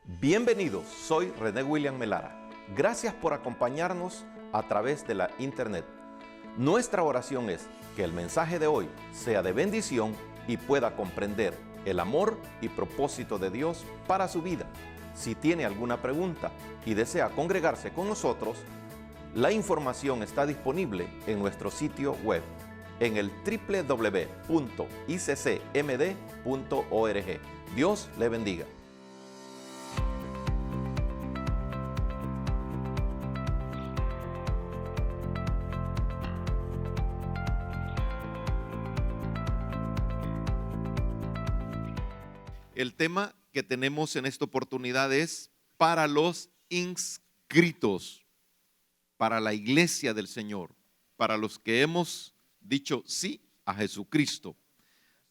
Bienvenidos, soy René William Melara. Gracias por acompañarnos a través de la internet. Nuestra oración es que el mensaje de hoy sea de bendición y pueda comprender el amor y propósito de Dios para su vida. Si tiene alguna pregunta y desea congregarse con nosotros, la información está disponible en nuestro sitio web en el www.iccmd.org. Dios le bendiga. El tema que tenemos en esta oportunidad es para los inscritos, para la iglesia del Señor, para los que hemos dicho sí a Jesucristo.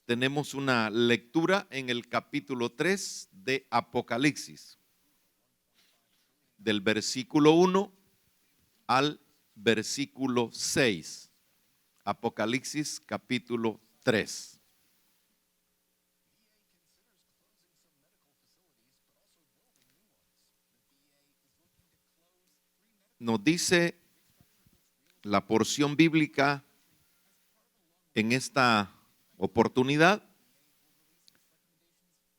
Tenemos una lectura en el capítulo 3 de Apocalipsis, del versículo 1 al versículo 6. Apocalipsis capítulo 3. Nos dice la porción bíblica en esta oportunidad,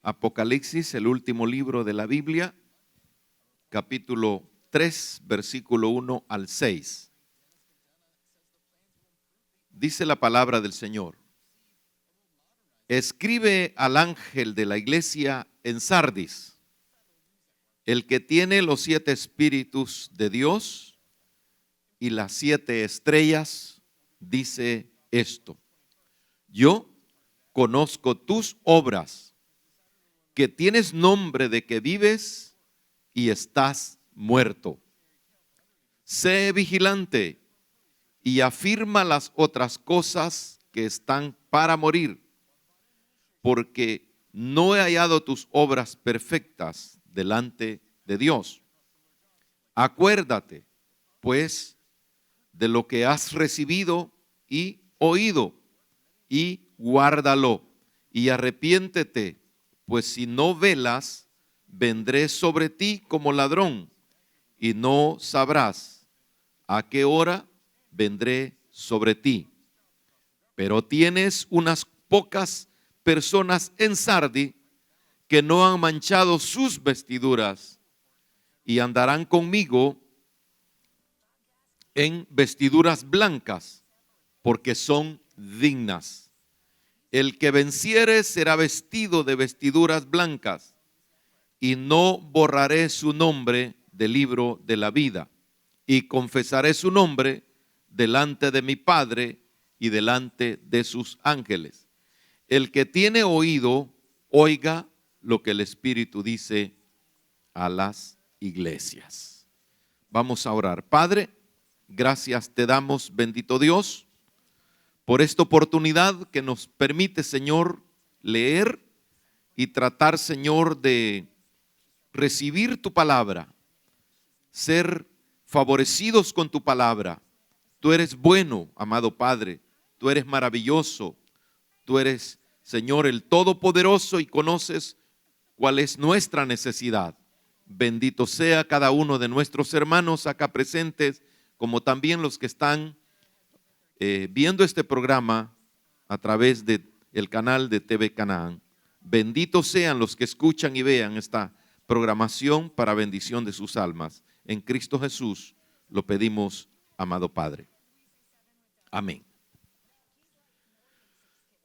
Apocalipsis, el último libro de la Biblia, capítulo 3, versículo 1 al 6. Dice la palabra del Señor: escribe al ángel de la iglesia en Sardis, el que tiene los 7 espíritus de Dios y las 7 estrellas, dice esto: yo conozco tus obras, que tienes nombre de que vives y estás muerto. Sé vigilante y afirma las otras cosas que están para morir, porque no he hallado tus obras perfectas delante de Dios. Acuérdate, pues, de lo que has recibido y oído, y guárdalo, y arrepiéntete, pues si no velas, vendré sobre ti como ladrón, y no sabrás a qué hora vendré sobre ti. Pero tienes unas pocas personas en Sardi que no han manchado sus vestiduras y andarán conmigo en vestiduras blancas, porque son dignas. El que venciere será vestido de vestiduras blancas, y no borraré su nombre del libro de la vida, y confesaré su nombre delante de mi Padre y delante de sus ángeles. El que tiene oído, oiga lo que el Espíritu dice a las iglesias. Vamos a orar. Padre, gracias te damos, bendito Dios, por esta oportunidad que nos permite, Señor, leer y tratar, Señor, de recibir tu palabra, ser favorecidos con tu palabra. Tú eres bueno, amado Padre, tú eres maravilloso, tú eres, Señor, el Todopoderoso, y conoces cuál es nuestra necesidad. Bendito sea cada uno de nuestros hermanos acá presentes, como también los que están viendo este programa a través del canal de TV Canaán. Benditos sean los que escuchan y vean esta programación para bendición de sus almas. En Cristo Jesús lo pedimos, amado Padre. Amén.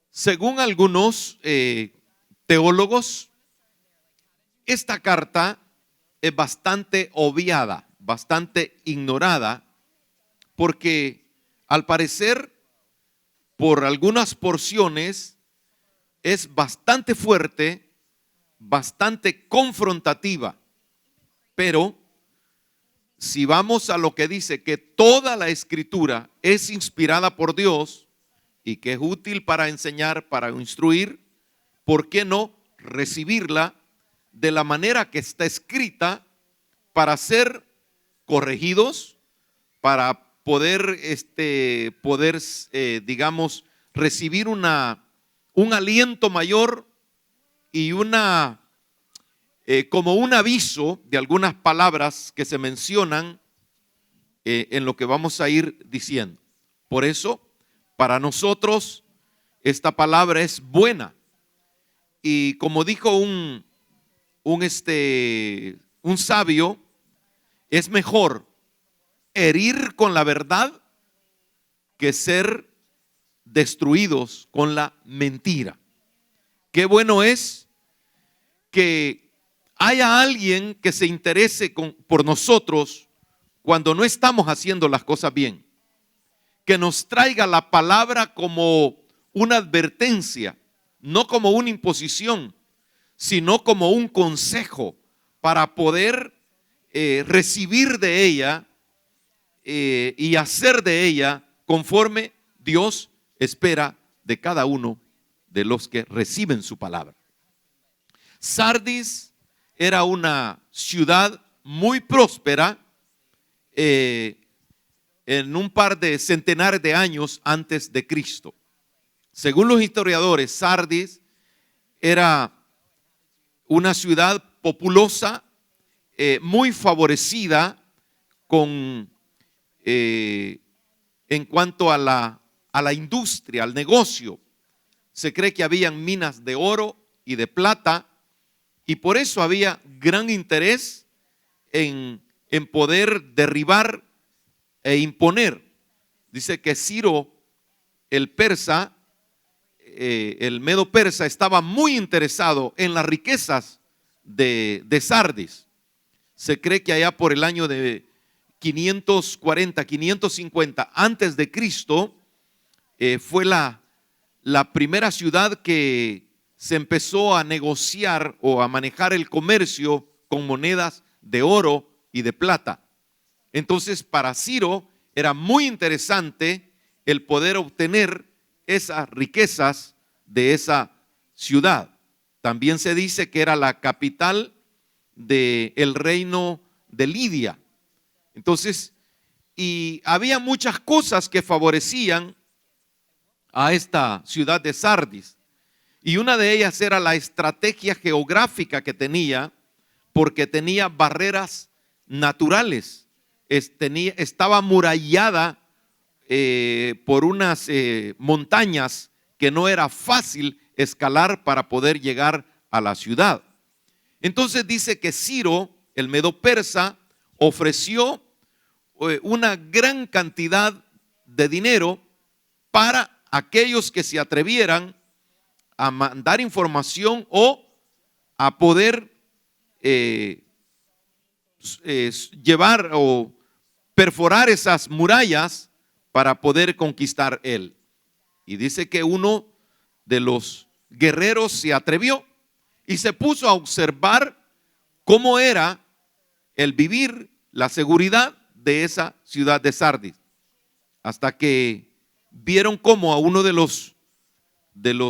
Según algunos teólogos, esta carta es bastante obviada, bastante ignorada, porque al parecer, por algunas porciones, es bastante fuerte, bastante confrontativa. Pero si vamos a lo que dice que toda la escritura es inspirada por Dios y que es útil para enseñar, para instruir, ¿por qué no recibirla de la manera que está escrita para ser corregidos, para poder, digamos, recibir un aliento mayor y una como un aviso de algunas palabras que se mencionan en lo que vamos a ir diciendo. Por eso, para nosotros, esta palabra es buena. Y como dijo un sabio, es mejor herir con la verdad que ser destruidos con la mentira. Qué bueno es que haya alguien que se interese por nosotros cuando no estamos haciendo las cosas bien, que nos traiga la palabra como una advertencia, no como una imposición, sino como un consejo para poder recibir de ella y hacer de ella conforme Dios espera de cada uno de los que reciben su palabra. Sardis era una ciudad muy próspera en un par de centenares de años antes de Cristo. Según los historiadores, Sardis era una ciudad populosa, muy favorecida en cuanto a la industria, al negocio. Se cree que habían minas de oro y de plata, y por eso había gran interés en poder derribar e imponer. Dice que Ciro, el persa, el medo persa, estaba muy interesado en las riquezas de Sardis. Se cree que allá por el año de 540, 550 antes de Cristo, fue la primera ciudad que se empezó a negociar o a manejar el comercio con monedas de oro y de plata. Entonces, para Ciro era muy interesante el poder obtener esas riquezas de esa ciudad. También se dice que era la capital del reino de Lidia. Entonces, y había muchas cosas que favorecían a esta ciudad de Sardis. Y una de ellas era la estrategia geográfica que tenía, porque tenía barreras naturales. Estaba amurallada por unas montañas que no era fácil escalar para poder llegar a la ciudad. Entonces dice que Ciro, el medo persa, ofreció una gran cantidad de dinero para aquellos que se atrevieran a mandar información o a poder llevar o perforar esas murallas para poder conquistar él. Y dice que uno de los guerreros se atrevió y se puso a observar cómo era el vivir, la seguridad de esa ciudad de Sardis, hasta que vieron cómo a uno de los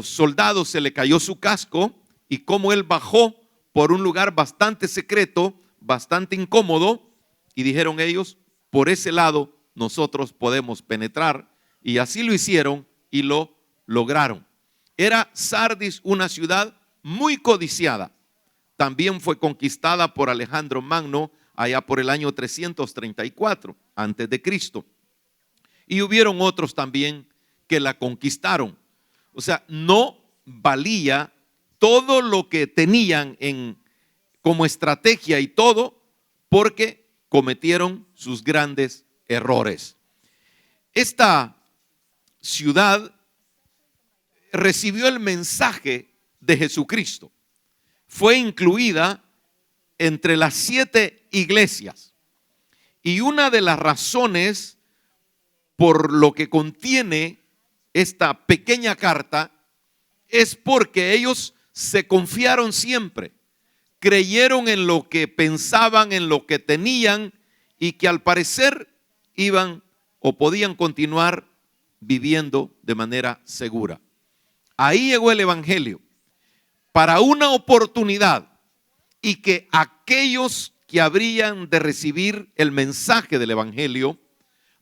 soldados se le cayó su casco y cómo él bajó por un lugar bastante secreto, bastante incómodo, y dijeron ellos, por ese lado nosotros podemos penetrar, y así lo hicieron y lo lograron. Era Sardis una ciudad muy codiciada. También fue conquistada por Alejandro Magno allá por el año 334 antes de Cristo. Y hubieron otros también que la conquistaron. O sea, no valía todo lo que tenían como estrategia y todo, porque cometieron sus grandes errores. Esta ciudad recibió el mensaje de Jesucristo. Fue incluida entre las 7 iglesias. Y una de las razones por lo que contiene esta pequeña carta es porque ellos se confiaron siempre, creyeron en lo que pensaban, en lo que tenían, y que al parecer iban o podían continuar viviendo de manera segura. Ahí llegó el evangelio para una oportunidad, y que aquellos que habrían de recibir el mensaje del evangelio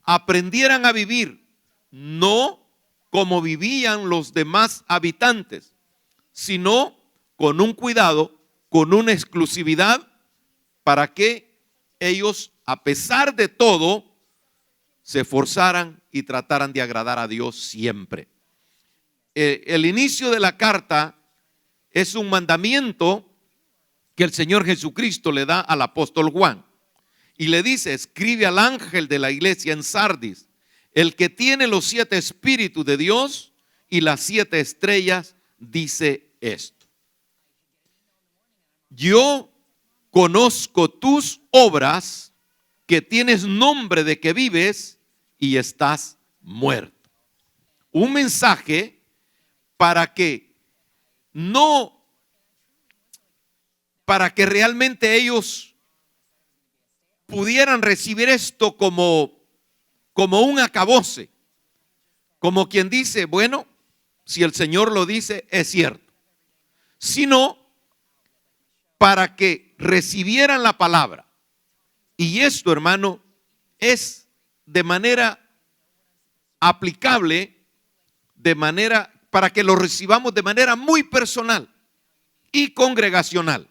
aprendieran a vivir no como vivían los demás habitantes, sino con un cuidado con una exclusividad para que ellos, a pesar de todo, se esforzaran y trataran de agradar a Dios siempre. El inicio de la carta es un mandamiento que el Señor Jesucristo le da al apóstol Juan. Y le dice: escribe al ángel de la iglesia en Sardis, el que tiene los 7 espíritus de Dios y las 7 estrellas, dice esto: yo conozco tus obras, que tienes nombre de que vives y estás muerto. Un mensaje para que realmente ellos pudieran recibir esto como un acabose, como quien dice: bueno, si el Señor lo dice, es cierto. Sino para que recibieran la palabra. Y esto, hermano, es de manera aplicable, para que lo recibamos de manera muy personal y congregacional.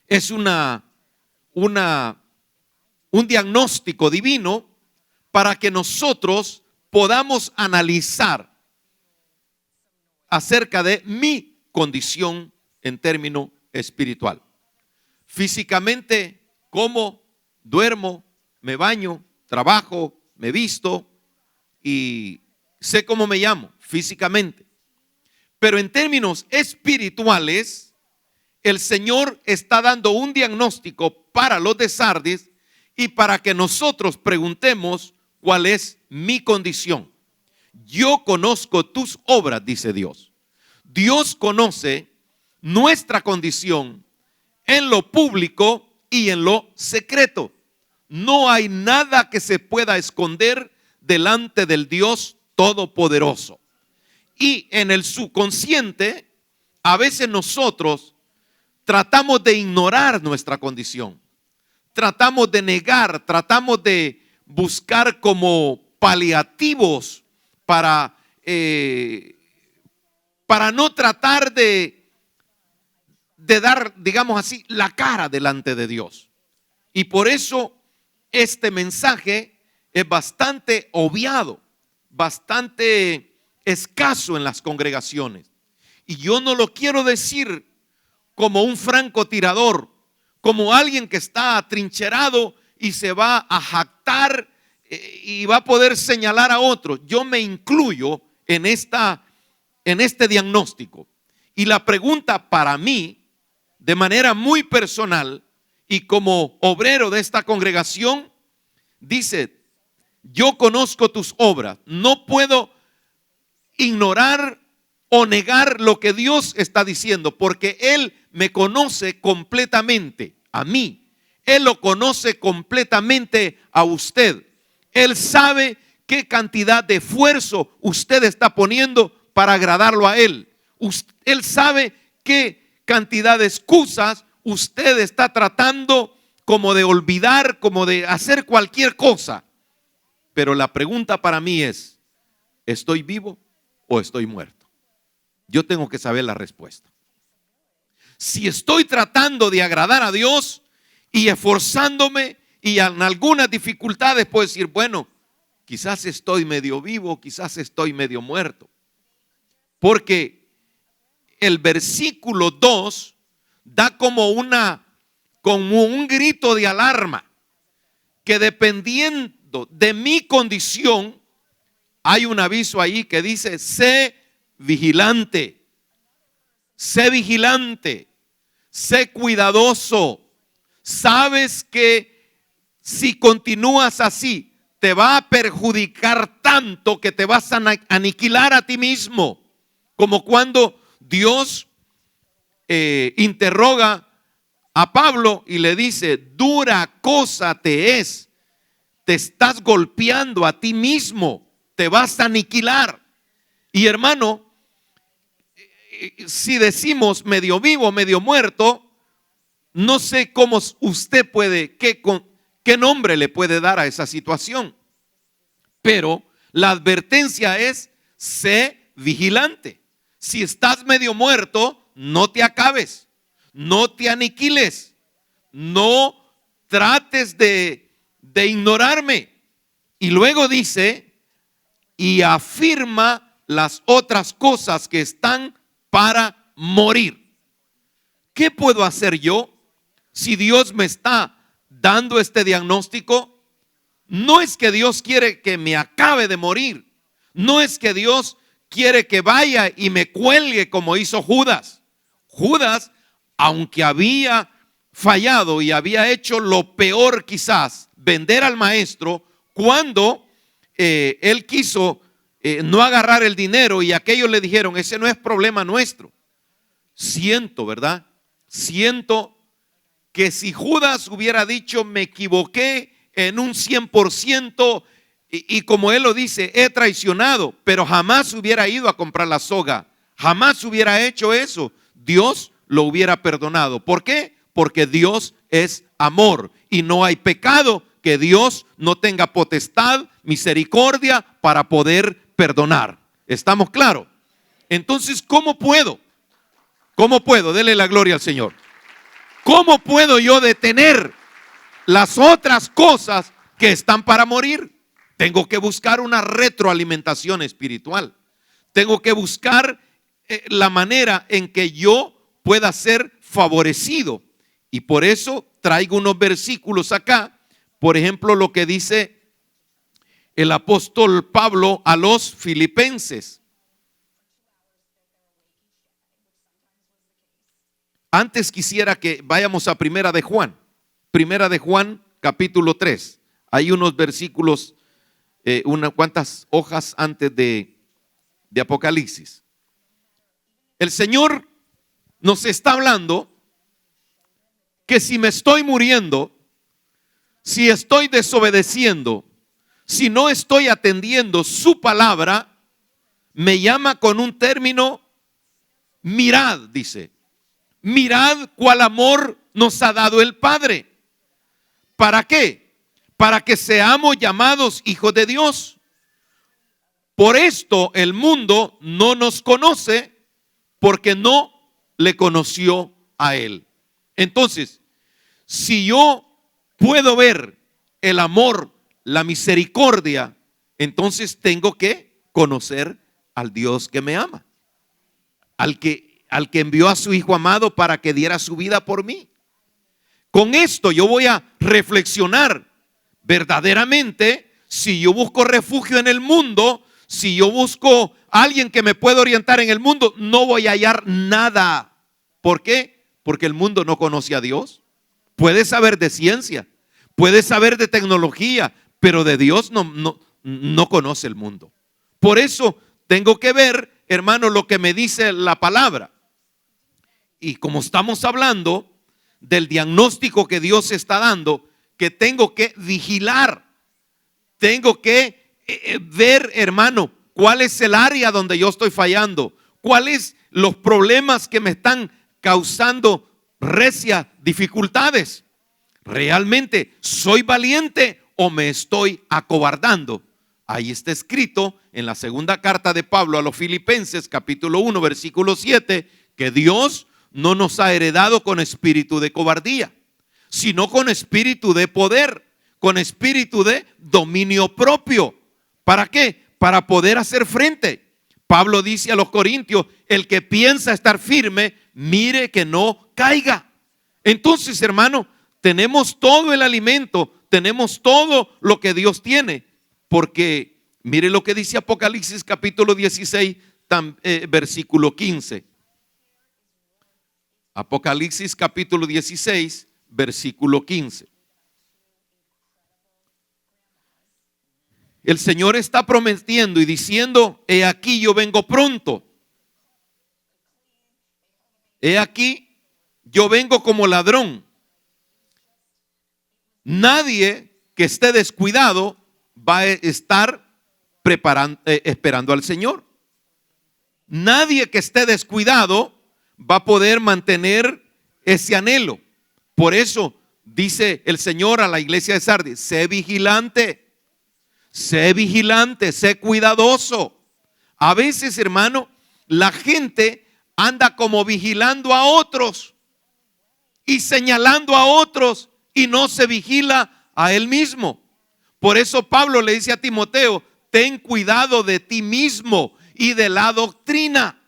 Es un diagnóstico divino para que nosotros podamos analizar acerca de mi condición en término espiritual. Físicamente, como, duermo, me baño, trabajo, me visto y sé cómo me llamo físicamente. Pero en términos espirituales, el Señor está dando un diagnóstico para los de Sardis y para que nosotros preguntemos cuál es mi condición. Yo conozco tus obras, dice Dios. Dios conoce nuestra condición en lo público y en lo secreto. No hay nada que se pueda esconder delante del Dios Todopoderoso. Y en el subconsciente, a veces nosotros tratamos de ignorar nuestra condición. Tratamos de negar, tratamos de buscar como paliativos para no tratar de dar, digamos así, la cara delante de Dios. Y por eso este mensaje es bastante obviado, bastante escaso en las congregaciones. Y yo no lo quiero decir como un francotirador, como alguien que está atrincherado y se va a jactar y va a poder señalar a otros. Yo me incluyo en este diagnóstico. Y la pregunta para mí, de manera muy personal y como obrero de esta congregación, dice: yo conozco tus obras. No puedo ignorar o negar lo que Dios está diciendo, porque Él me conoce completamente a mí. Él lo conoce completamente a usted. Él sabe qué cantidad de esfuerzo usted está poniendo para agradarlo a Él. Él sabe qué cantidad de excusas usted está tratando como de olvidar, como de hacer cualquier cosa. Pero la pregunta para mí es: ¿estoy vivo o estoy muerto? Yo tengo que saber la respuesta. Si estoy tratando de agradar a Dios y esforzándome y en algunas dificultades puedo decir: bueno, quizás estoy medio vivo, quizás estoy medio muerto. Porque el versículo 2 da como un grito de alarma, que dependiendo de mi condición, hay un aviso ahí que dice: sé vigilante, sé cuidadoso. Sabes que si continúas así, te va a perjudicar tanto que te vas a aniquilar a ti mismo. Como cuando Dios interroga a Pablo y le dice: dura cosa te es, te estás golpeando a ti mismo, te vas a aniquilar. Y hermano, si decimos medio vivo, medio muerto, no sé cómo usted puede, qué nombre le puede dar a esa situación. Pero la advertencia es: sé vigilante. Si estás medio muerto, no te acabes. no te aniquiles, no trates de ignorarme. Y luego dice, y afirma las otras cosas que están para morir. ¿Qué puedo hacer yo si Dios me está dando este diagnóstico? No es que Dios quiere que me acabe de morir. No es que Dios quiere que vaya y me cuelgue como hizo Judas. Judas, aunque había fallado y había hecho lo peor quizás, vender al maestro, cuando él quiso no agarrar el dinero y aquellos le dijeron, ese no es problema nuestro. Siento, ¿verdad? Siento que si Judas hubiera dicho, me equivoqué en un 100%, y como él lo dice, he traicionado, pero jamás hubiera ido a comprar la soga, jamás hubiera hecho eso, Dios lo hubiera perdonado. ¿Por qué? Porque Dios es amor y no hay pecado que Dios no tenga potestad, misericordia para poder perdonar. ¿Estamos claros? Entonces, ¿cómo puedo? ¿Cómo puedo? Dele la gloria al Señor. ¿Cómo puedo yo detener las otras cosas que están para morir? Tengo que buscar una retroalimentación espiritual. Tengo que buscar la manera en que yo pueda ser favorecido. Y por eso traigo unos versículos acá. Por ejemplo, lo que dice el apóstol Pablo a los filipenses. Antes quisiera que vayamos a Primera de Juan. Primera de Juan, capítulo 3. Hay unos versículos, unas cuantas hojas antes de Apocalipsis. El Señor nos está hablando que si me estoy muriendo, si estoy desobedeciendo, si no estoy atendiendo su palabra, me llama con un término, mirad, dice. Mirad cuál amor nos ha dado el Padre. ¿Para qué? Para que seamos llamados hijos de Dios. Por esto el mundo no nos conoce, porque no le conoció a Él. Entonces, si yo puedo ver el amor, la misericordia, entonces tengo que conocer al Dios que me ama, al que envió a su Hijo amado para que diera su vida por mí. Con esto yo voy a reflexionar verdaderamente. Si yo busco refugio en el mundo, si yo busco a alguien que me pueda orientar en el mundo, no voy a hallar nada. ¿Por qué? Porque el mundo no conoce a Dios. Puede saber de ciencia, puede saber de tecnología, pero de Dios no conoce el mundo. Por eso tengo que ver, hermano, lo que me dice la palabra. Y como estamos hablando del diagnóstico que Dios está dando, que tengo que vigilar, tengo que ver, hermano, cuál es el área donde yo estoy fallando, cuáles los problemas que me están causando recias dificultades. ¿Realmente soy valiente o me estoy acobardando? Ahí está escrito en la segunda carta de Pablo a los Filipenses, capítulo 1, versículo 7, que Dios no nos ha heredado con espíritu de cobardía, sino con espíritu de poder, con espíritu de dominio propio. ¿Para qué? Para poder hacer frente. Pablo dice a los corintios, el que piensa estar firme, mire que no caiga. Entonces, hermano, tenemos todo el alimento, tenemos todo lo que Dios tiene, porque mire lo que dice Apocalipsis capítulo 16, versículo 15. Apocalipsis capítulo 16, versículo 15. El Señor está prometiendo y diciendo, he aquí yo vengo pronto. He aquí yo vengo como ladrón. Nadie que esté descuidado va a estar esperando al Señor. Nadie que esté descuidado va a poder mantener ese anhelo. Por eso dice el Señor a la iglesia de Sardis, sé vigilante, sé cuidadoso. A veces, hermano, la gente anda como vigilando a otros, y señalando a otros y no se vigila a él mismo. Por eso Pablo le dice a Timoteo: ten cuidado de ti mismo y de la doctrina.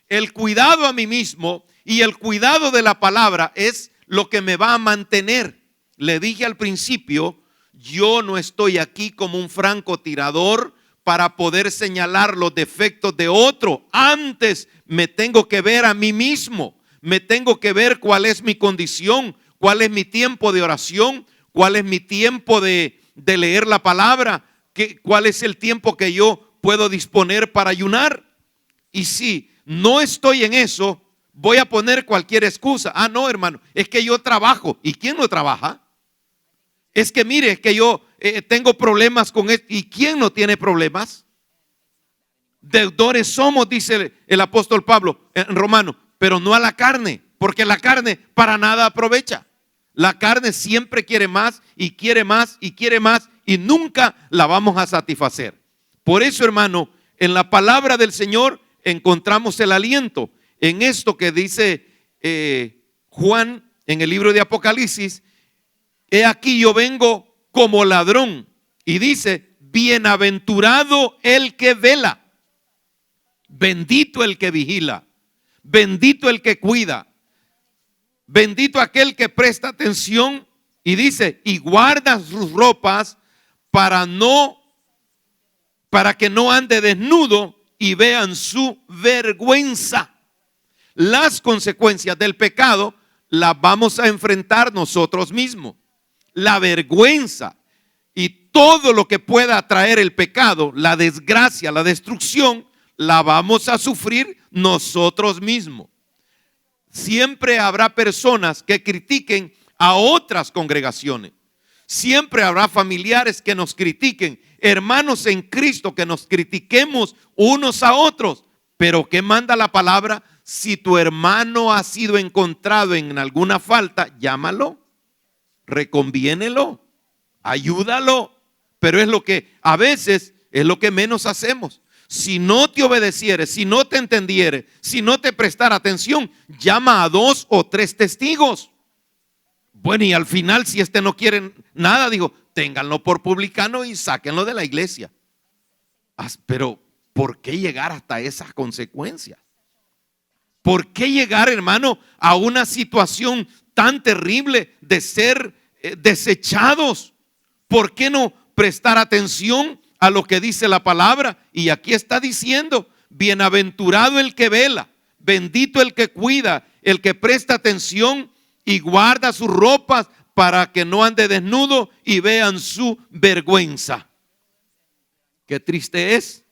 El cuidado a mí mismo y el cuidado de la palabra es lo que me va a mantener. Le dije al principio, yo no estoy aquí como un francotirador para poder señalar los defectos de otro. Antes me tengo que ver a mí mismo. Me tengo que ver cuál es mi condición, cuál es mi tiempo de oración, cuál es mi tiempo de leer la palabra, cuál es el tiempo que yo puedo disponer para ayunar. Y si no estoy en eso, voy a poner cualquier excusa. Ah, no, hermano, es que yo trabajo. ¿Y quién no trabaja? Es que mire, es que yo tengo problemas con esto. ¿Y quién no tiene problemas? Deudores somos, dice el apóstol Pablo en Romanos, pero no a la carne, porque la carne para nada aprovecha. La carne siempre quiere más y quiere más y quiere más y nunca la vamos a satisfacer. Por eso, hermano, en la palabra del Señor encontramos el aliento. En esto que dice Juan en el libro de Apocalipsis: he aquí yo vengo como ladrón. Y dice: bienaventurado el que vela, bendito el que vigila, bendito el que cuida, bendito aquel que presta atención. Y dice: y guarda sus ropas para que no ande desnudo y vean su vergüenza. Las consecuencias del pecado las vamos a enfrentar nosotros mismos. La vergüenza y todo lo que pueda traer el pecado, la desgracia, la destrucción, la vamos a sufrir nosotros mismos. Siempre habrá personas que critiquen a otras congregaciones. Siempre habrá familiares que nos critiquen, hermanos en Cristo que nos critiquemos unos a otros. Pero ¿qué manda la palabra? Si tu hermano ha sido encontrado en alguna falta, llámalo, reconviénelo, ayúdalo. Pero es lo que a veces es lo que menos hacemos. Si no te obedecieres, si no te entendieres, si no te prestara atención, llama a 2 o 3 testigos. Bueno, y al final, si no quiere nada, digo, ténganlo por publicano y sáquenlo de la iglesia. Pero ¿por qué llegar hasta esas consecuencias? ¿Por qué llegar, hermano, a una situación tan terrible de ser desechados? ¿Por qué no prestar atención a lo que dice la palabra? Y aquí está diciendo: bienaventurado el que vela, bendito el que cuida, el que presta atención y guarda sus ropas para que no ande desnudo y vean su vergüenza. Qué triste es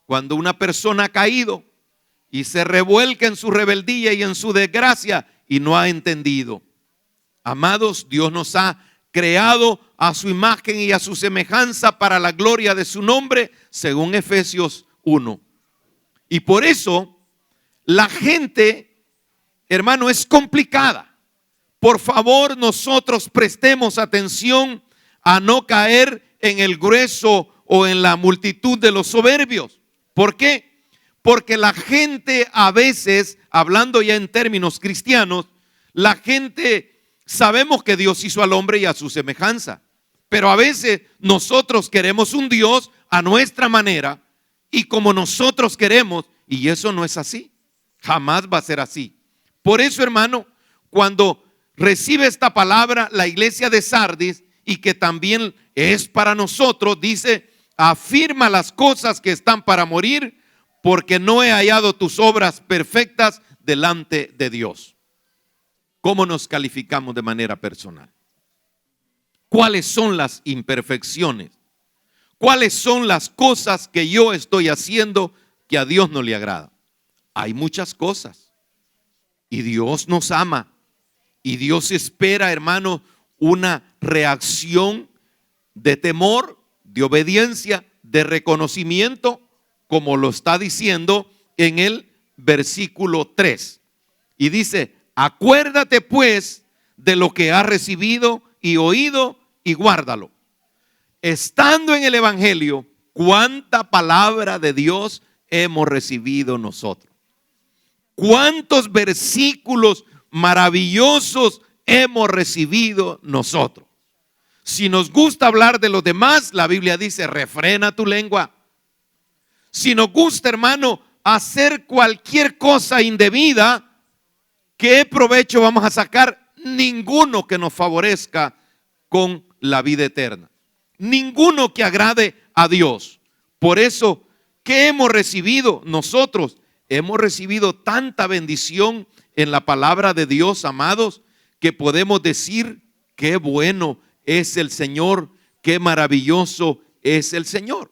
cuando una persona ha caído y se revuelca en su rebeldía y en su desgracia y no ha entendido. Amados, Dios nos ha creado a su imagen y a su semejanza para la gloria de su nombre, según Efesios 1. Y por eso la gente, hermano, es complicada. Por favor, nosotros prestemos atención a no caer en el grueso o en la multitud de los soberbios. ¿Por qué? Porque la gente a veces, hablando ya en términos cristianos, la gente, sabemos que Dios hizo al hombre y a su semejanza, pero a veces nosotros queremos un Dios a nuestra manera y como nosotros queremos, y eso no es así, jamás va a ser así. Por eso, hermano, cuando recibe esta palabra la iglesia de Sardis, y que también es para nosotros, dice: afirma las cosas que están para morir, porque no he hallado tus obras perfectas delante de Dios. ¿Cómo nos calificamos de manera personal? ¿Cuáles son las imperfecciones? ¿Cuáles son las cosas que yo estoy haciendo que a Dios no le agrada? Hay muchas cosas y Dios nos ama y Dios espera, hermano, una reacción de temor, de obediencia, de reconocimiento, como lo está diciendo en el versículo 3. Y dice: acuérdate pues de lo que has recibido y oído y guárdalo. Estando en el evangelio, cuánta palabra de Dios hemos recibido nosotros. Cuántos versículos maravillosos hemos recibido nosotros. Si nos gusta hablar de los demás, la Biblia dice, refrena tu lengua. Si nos gusta, hermano, hacer cualquier cosa indebida, ¿qué provecho vamos a sacar? Ninguno que nos favorezca con la vida eterna. Ninguno que agrade a Dios. Por eso, ¿qué hemos recibido nosotros? Hemos recibido tanta bendición en la palabra de Dios, amados, que podemos decir, qué bueno es el Señor, qué maravilloso es el Señor.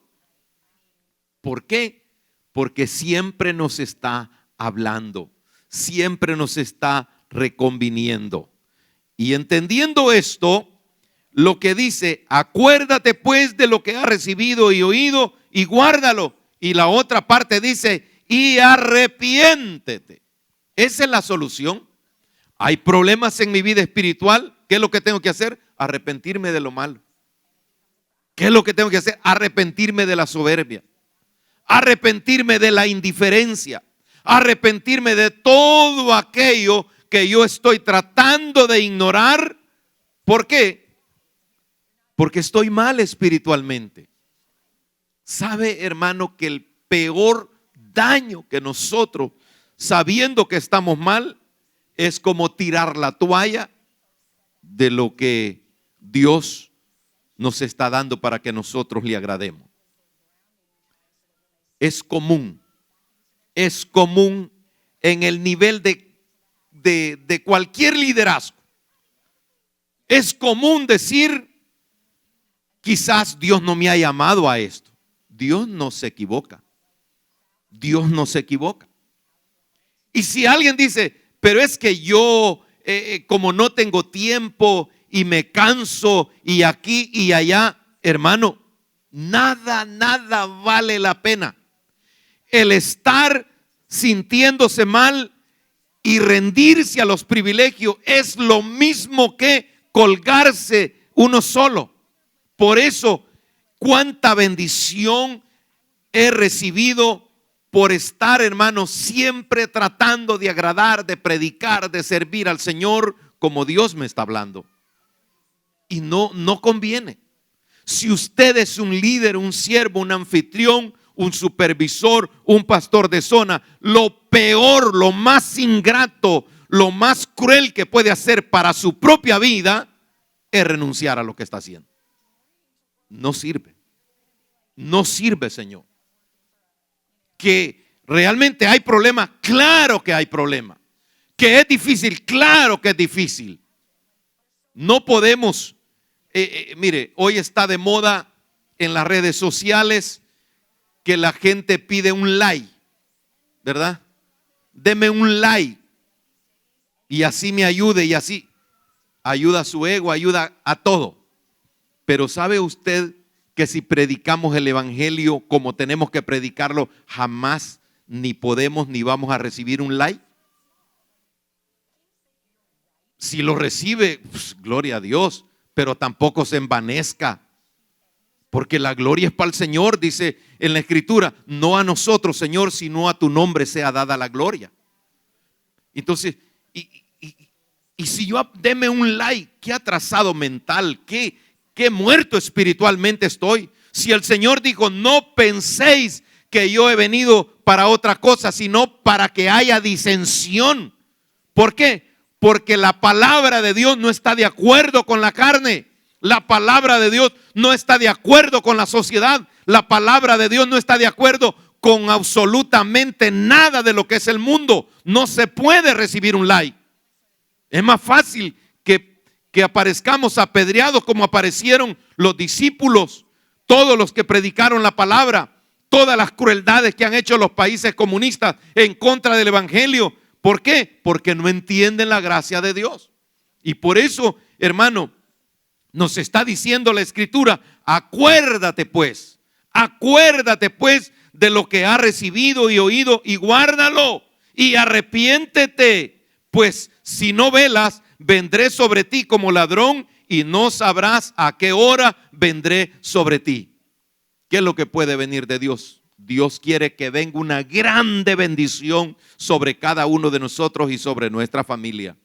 ¿Por qué? Porque siempre nos está hablando, siempre nos está reconviniendo. Y entendiendo esto, lo que dice, acuérdate pues de lo que has recibido y oído y guárdalo. Y la otra parte dice, y arrepiéntete. Esa es la solución. Hay problemas en mi vida espiritual. ¿Qué es lo que tengo que hacer? Arrepentirme de lo malo. ¿Qué es lo que tengo que hacer? Arrepentirme de la soberbia. Arrepentirme de la indiferencia. Arrepentirme de todo aquello que yo estoy tratando de ignorar. ¿Por qué? Porque estoy mal espiritualmente. ¿Sabe, hermano, que el peor daño que nosotros, sabiendo que estamos mal, es como tirar la toalla de lo que Dios nos está dando para que nosotros le agrademos? Es común en el nivel de cualquier liderazgo. Es común decir, quizás Dios no me ha llamado a esto. Dios no se equivoca. Dios no se equivoca. Y si alguien dice, pero es que yo, como no tengo tiempo y me canso y aquí y allá, hermano, nada vale la pena. El estar sintiéndose mal y rendirse a los privilegios es lo mismo que colgarse uno solo. Por eso, cuánta bendición he recibido por estar, hermano, siempre tratando de agradar, de predicar, de servir al Señor como Dios me está hablando. Y no conviene. Si usted es un líder, un siervo, un anfitrión, un supervisor, un pastor de zona, lo peor, lo más ingrato, lo más cruel que puede hacer para su propia vida es renunciar a lo que está haciendo. No sirve. No sirve, Señor. Que realmente hay problema, claro que hay problema. Que es difícil, claro que es difícil. No podemos, mire, hoy está de moda en las redes sociales que la gente pide un like, ¿verdad? Deme un like y así me ayude, y así ayuda a su ego, ayuda a todo. Pero ¿sabe usted que si predicamos el evangelio como tenemos que predicarlo, jamás ni podemos ni vamos a recibir un like? Si lo recibe, pues, gloria a Dios, pero tampoco se envanezca, porque la gloria es para el Señor. Dice en la Escritura, no a nosotros, Señor, sino a tu nombre sea dada la gloria. Entonces, y si yo deme un like, qué atrasado mental, qué muerto espiritualmente estoy. Si el Señor dijo, no penséis que yo he venido para otra cosa, sino para que haya disensión. ¿Por qué? Porque la palabra de Dios no está de acuerdo con la carne. La palabra de Dios no está de acuerdo con la sociedad. La palabra de Dios no está de acuerdo con absolutamente nada de lo que es el mundo. No se puede recibir un like. Es más fácil que aparezcamos apedreados como aparecieron los discípulos, todos los que predicaron la palabra, todas las crueldades que han hecho los países comunistas en contra del evangelio. ¿Por qué? Porque no entienden la gracia de Dios. Y por eso, hermano, nos está diciendo la Escritura, acuérdate pues de lo que has recibido y oído y guárdalo y arrepiéntete, pues si no velas, vendré sobre ti como ladrón y no sabrás a qué hora vendré sobre ti. ¿Qué es lo que puede venir de Dios? Dios quiere que venga una grande bendición sobre cada uno de nosotros y sobre nuestra familia.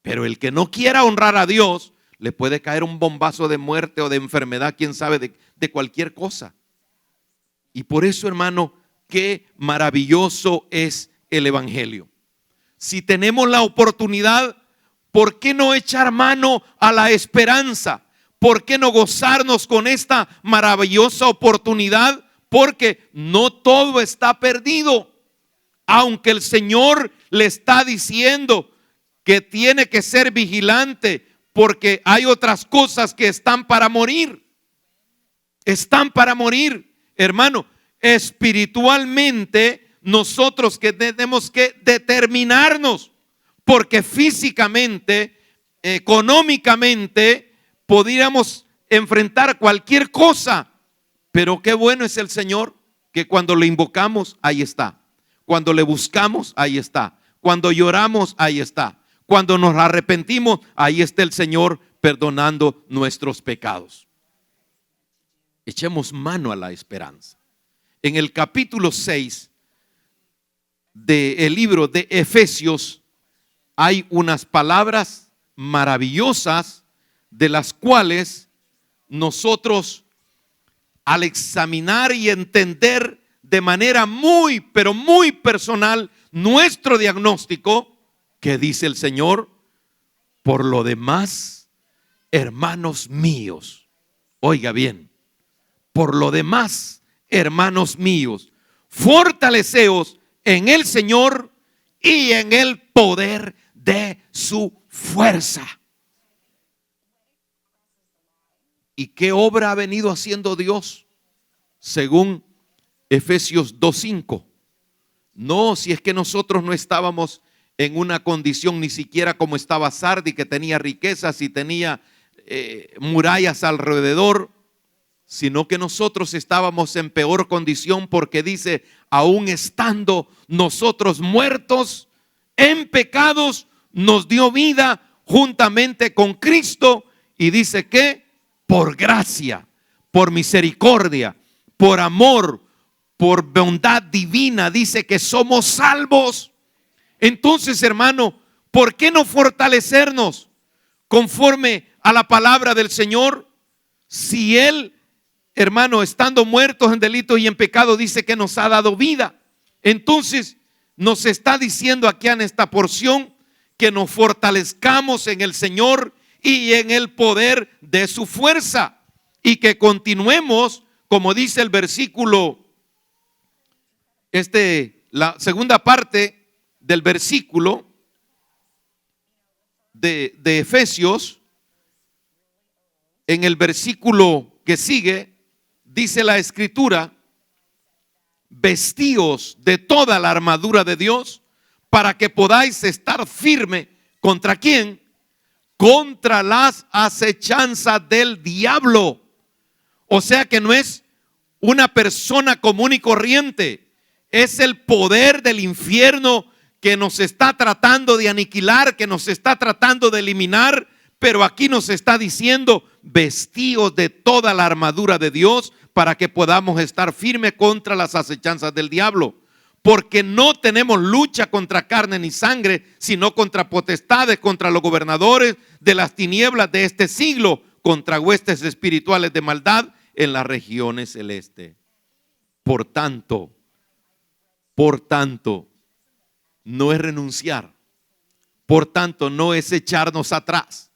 Pero el que no quiera honrar a Dios, le puede caer un bombazo de muerte o de enfermedad, quién sabe, de cualquier cosa. Y por eso, hermano, qué maravilloso es el evangelio. Si tenemos la oportunidad, ¿por qué no echar mano a la esperanza? ¿Por qué no gozarnos con esta maravillosa oportunidad? Porque no todo está perdido. Aunque el Señor le está diciendo que tiene que ser vigilante, porque hay otras cosas que están para morir. Están para morir, hermano. Espiritualmente nosotros que tenemos que determinarnos, porque físicamente, económicamente, podríamos enfrentar cualquier cosa. Pero qué bueno es el Señor, que cuando le invocamos, ahí está. Cuando le buscamos, ahí está. Cuando lloramos, ahí está. Cuando nos arrepentimos, ahí está el Señor perdonando nuestros pecados. Echemos mano a la esperanza. En el capítulo 6 del libro de Efesios hay unas palabras maravillosas de las cuales nosotros, al examinar y entender de manera muy, pero muy personal nuestro diagnóstico, que dice el Señor: por lo demás, hermanos míos, oiga bien, por lo demás, hermanos míos, fortaleceos en el Señor y en el poder de su fuerza. ¿Y qué obra ha venido haciendo Dios? Según Efesios 2:5. No, si es que nosotros no estábamos en una condición ni siquiera como estaba Sardi, que tenía riquezas y tenía murallas alrededor, sino que nosotros estábamos en peor condición, porque dice: aún estando nosotros muertos en pecados, nos dio vida juntamente con Cristo. Y dice que por gracia, por misericordia, por amor, por bondad divina, dice que somos salvos. Entonces, hermano, ¿por qué no fortalecernos conforme a la palabra del Señor? Si Él, hermano, estando muertos en delitos y en pecado, dice que nos ha dado vida. Entonces nos está diciendo aquí en esta porción que nos fortalezcamos en el Señor y en el poder de su fuerza, y que continuemos, como dice el versículo, la segunda parte del versículo de Efesios. En el versículo que sigue, dice la Escritura: vestíos de toda la armadura de Dios, para que podáis estar firme. ¿Contra quién? Contra las acechanzas del diablo. O sea que no es una persona común y corriente, es el poder del infierno que nos está tratando de aniquilar, que nos está tratando de eliminar. Pero aquí nos está diciendo: vestíos de toda la armadura de Dios, para que podamos estar firmes contra las acechanzas del diablo. Porque no tenemos lucha contra carne ni sangre, sino contra potestades, contra los gobernadores de las tinieblas de este siglo, contra huestes espirituales de maldad en las regiones celestes. Por tanto, no es renunciar. Por tanto, no es echarnos atrás.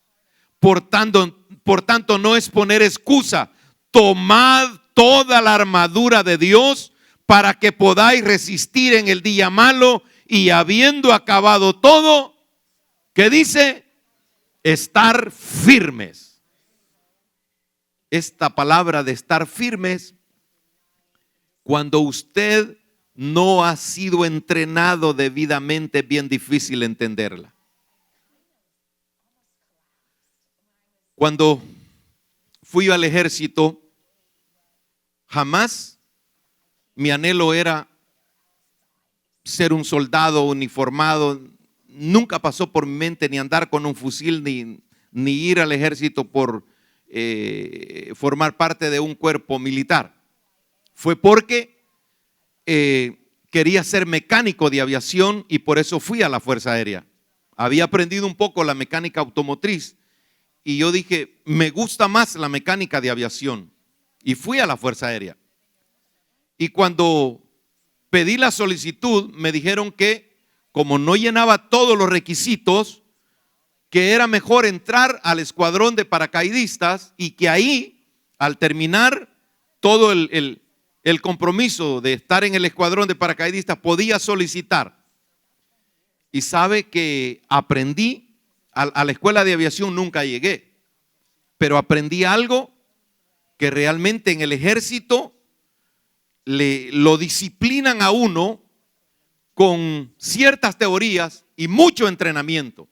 Por tanto, no es poner excusa. Tomad toda la armadura de Dios para que podáis resistir en el día malo, y habiendo acabado todo, ¿qué dice? Estar firmes. Esta palabra de estar firmes, cuando usted no ha sido entrenado debidamente, es bien difícil entenderla. Cuando fui al ejército, jamás mi anhelo era ser un soldado uniformado. Nunca pasó por mi mente ni andar con un fusil, ni ir al ejército por formar parte de un cuerpo militar. Fue porque quería ser mecánico de aviación, y por eso fui a la Fuerza Aérea había aprendido un poco la mecánica automotriz y yo dije, me gusta más la mecánica de aviación. Y fui a la Fuerza Aérea. Y cuando pedí la solicitud, me dijeron que como no llenaba todos los requisitos, que era mejor entrar al escuadrón de paracaidistas y que ahí, al terminar todo el compromiso de estar en el escuadrón de paracaidistas, podía solicitar. Y sabe que aprendí, a la escuela de aviación nunca llegué, pero aprendí algo que realmente en el ejército lo disciplinan a uno con ciertas teorías y mucho entrenamiento.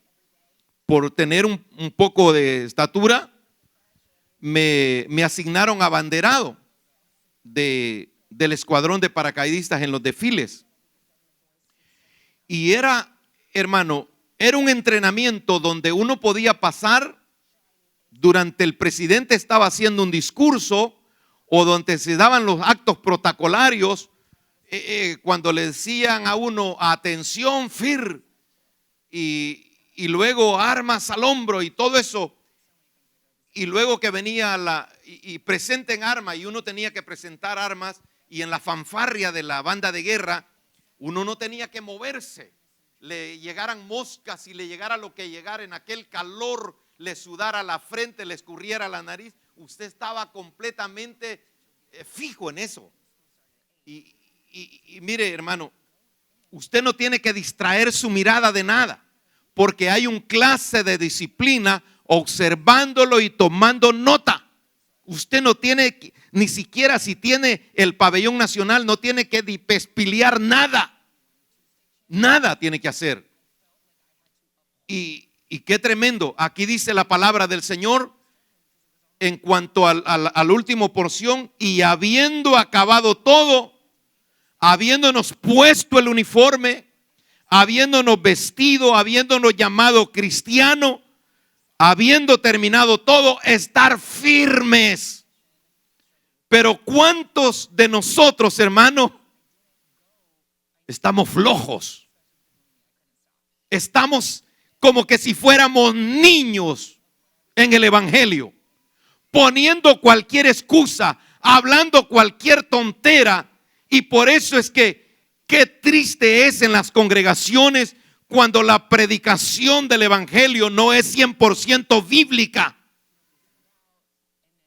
Por tener un poco de estatura, me asignaron abanderado del escuadrón de paracaidistas en los desfiles. Y era, hermano, era un entrenamiento donde uno podía pasar durante el presidente estaba haciendo un discurso o donde se daban los actos protocolarios, cuando le decían a uno, atención, FIR, y luego armas al hombro y todo eso, y luego que venía y presenten armas, y uno tenía que presentar armas, y en la fanfarria de la banda de guerra, uno no tenía que moverse, le llegaran moscas y le llegara lo que llegara, en aquel calor le sudara la frente, le escurriera la nariz, usted estaba completamente fijo en eso. Y mire, hermano, usted no tiene que distraer su mirada de nada, porque hay un clase de disciplina observándolo y tomando nota. Usted no tiene, ni siquiera si tiene el pabellón nacional, no tiene que despiliar nada. Nada tiene que hacer. Y qué tremendo. Aquí dice la palabra del Señor en cuanto al último porción, y habiendo acabado todo, habiéndonos puesto el uniforme, habiéndonos vestido, habiéndonos llamado cristiano, habiendo terminado todo, estar firmes. Pero ¿cuántos de nosotros, hermano, estamos flojos? Estamos como que si fuéramos niños en el evangelio, poniendo cualquier excusa, hablando cualquier tontera. Y por eso es que qué triste es en las congregaciones cuando la predicación del evangelio no es 100% bíblica.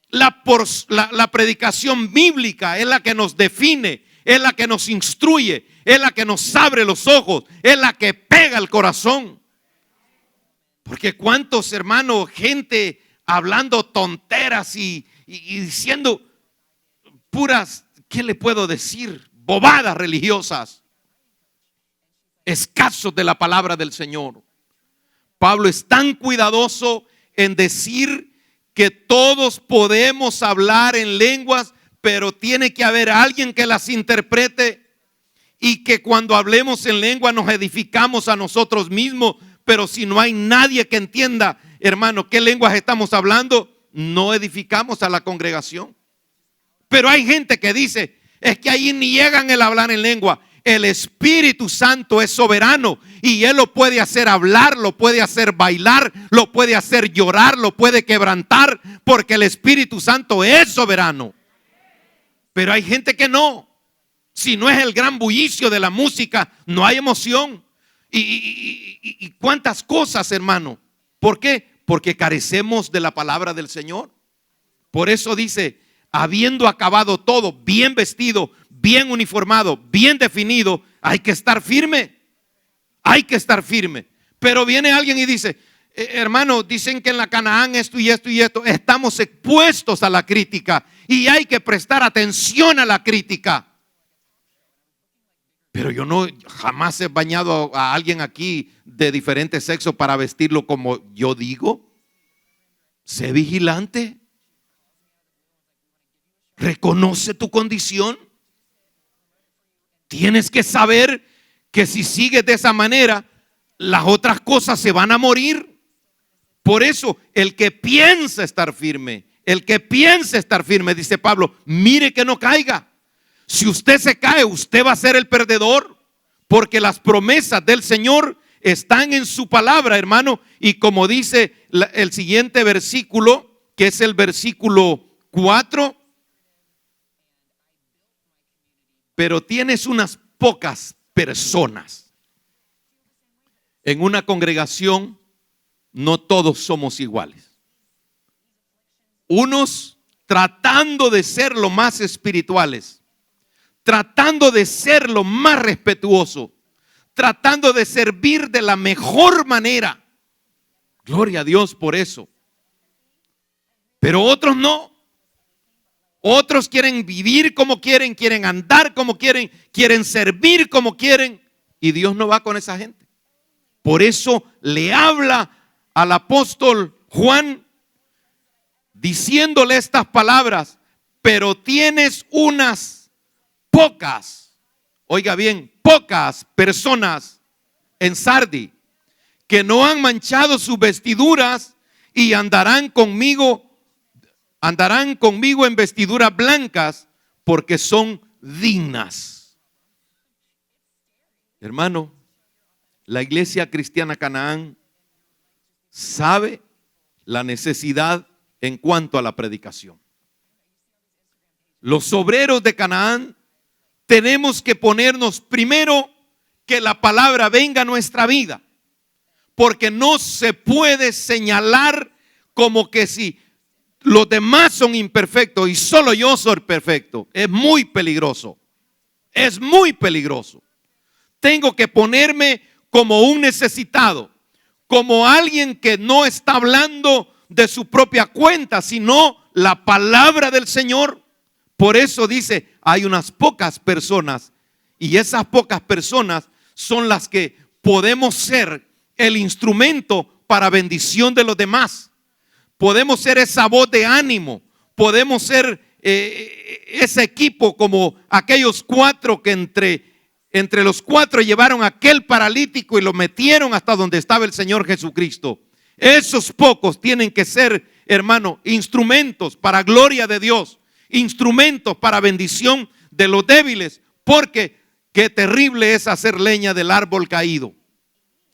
La predicación bíblica es la que nos define, es la que nos instruye, es la que nos abre los ojos, es la que pega el corazón. Porque cuántos, hermanos, gente hablando tonteras y diciendo puras, ¿qué le puedo decir? Bobadas religiosas, escasos de la palabra del Señor. Pablo es tan cuidadoso en decir que todos podemos hablar en lenguas, pero tiene que haber alguien que las interprete, y que cuando hablemos en lengua nos edificamos a nosotros mismos. Pero si no hay nadie que entienda, hermano, qué lenguas estamos hablando, no edificamos a la congregación. Pero hay gente que dice, es que ahí ni llegan el hablar en lengua. El Espíritu Santo es soberano y Él lo puede hacer hablar, lo puede hacer bailar, lo puede hacer llorar, lo puede quebrantar, porque el Espíritu Santo es soberano. Pero hay gente que no. Si no es el gran bullicio de la música, no hay emoción. Y cuántas cosas, hermano. ¿Por qué? Porque carecemos de la palabra del Señor. Por eso dice, habiendo acabado todo, bien vestido, bien uniformado, bien definido, hay que estar firme. Hay que estar firme. Pero viene alguien y dice, hermano, dicen que en la Canaán esto y esto y esto. Estamos expuestos a la crítica y hay que prestar atención a la crítica. Pero yo jamás he bañado a alguien aquí de diferente sexo para vestirlo como yo digo. Sé vigilante. Reconoce tu condición. Tienes que saber que si sigues de esa manera, las otras cosas se van a morir. Por eso, el que piensa estar firme, dice Pablo, mire que no caiga. Si usted se cae, usted va a ser el perdedor, porque las promesas del Señor están en su palabra, hermano. Y como dice el siguiente versículo, que es el versículo 4, pero tienes unas pocas personas. En una congregación no todos somos iguales. Unos tratando de ser lo más espirituales, tratando de ser lo más respetuoso, tratando de servir de la mejor manera. Gloria a Dios por eso. Pero otros no. Otros quieren vivir como quieren, quieren andar como quieren, quieren servir como quieren. Y Dios no va con esa gente. Por eso le habla al apóstol Juan diciéndole estas palabras: pero tienes unas pocas, oiga bien, pocas personas en Sardi que no han manchado sus vestiduras y andarán conmigo en vestiduras blancas, porque son dignas. Hermano, la iglesia cristiana Canaán sabe la necesidad en cuanto a la predicación. Los obreros de Canaán tenemos que ponernos primero que la palabra venga a nuestra vida, porque no se puede señalar como que si los demás son imperfectos y solo yo soy perfecto. Es muy peligroso. Es muy peligroso. Tengo que ponerme como un necesitado, como alguien que no está hablando de su propia cuenta, sino la palabra del Señor. Por eso dice, hay unas pocas personas, y esas pocas personas son las que podemos ser el instrumento para bendición de los demás. Podemos ser esa voz de ánimo, podemos ser ese equipo como aquellos 4 que entre los 4 llevaron a aquel paralítico y lo metieron hasta donde estaba el Señor Jesucristo. Esos pocos tienen que ser, hermano, instrumentos para gloria de Dios, instrumentos para bendición de los débiles, porque qué terrible es hacer leña del árbol caído.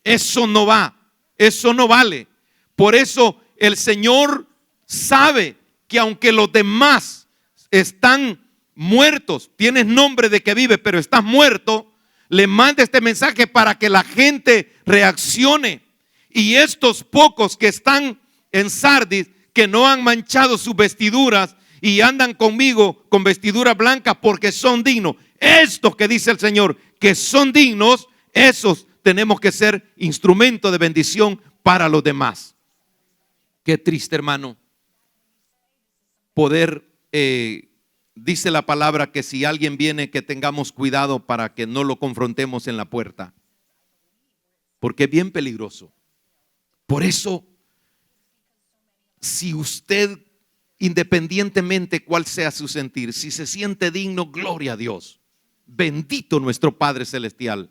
Eso no va, eso no vale. Por eso el Señor sabe que aunque los demás están muertos, tienes nombre de que vive, pero estás muerto, le manda este mensaje para que la gente reaccione. Y estos pocos que están en Sardis, que no han manchado sus vestiduras y andan conmigo con vestiduras blancas porque son dignos, estos que dice el Señor que son dignos, esos tenemos que ser instrumento de bendición para los demás. Qué triste, hermano, poder, dice la palabra que si alguien viene, que tengamos cuidado para que no lo confrontemos en la puerta, porque es bien peligroso. Por eso, si usted, independientemente cuál sea su sentir, si se siente digno, gloria a Dios, bendito nuestro Padre Celestial.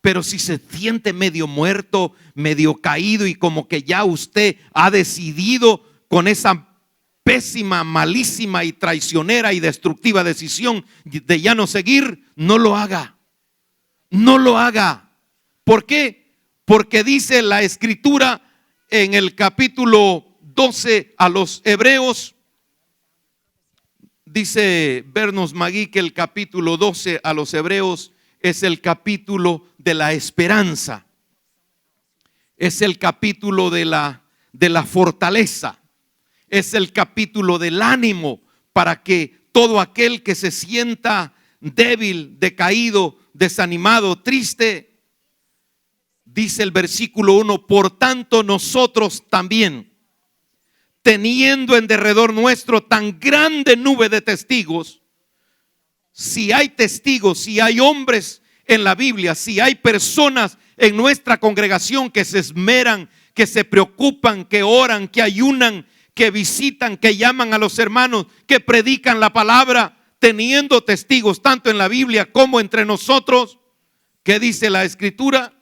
Pero si se siente medio muerto, medio caído y como que ya usted ha decidido con esa pésima, malísima y traicionera y destructiva decisión de ya no seguir, no lo haga. No lo haga. ¿Por qué? Porque dice la Escritura en el capítulo 12 a los Hebreos, dice Bernos Magui que el capítulo 12 a los Hebreos es el capítulo de la esperanza, es el capítulo de la fortaleza, es el capítulo del ánimo para que todo aquel que se sienta débil, decaído, desanimado, triste, dice el versículo 1, por tanto nosotros también, teniendo en derredor nuestro tan grande nube de testigos. Si hay testigos, si hay hombres en la Biblia, si hay personas en nuestra congregación que se esmeran, que se preocupan, que oran, que ayunan, que visitan, que llaman a los hermanos, que predican la palabra, teniendo testigos tanto en la Biblia como entre nosotros, ¿qué dice la Escritura?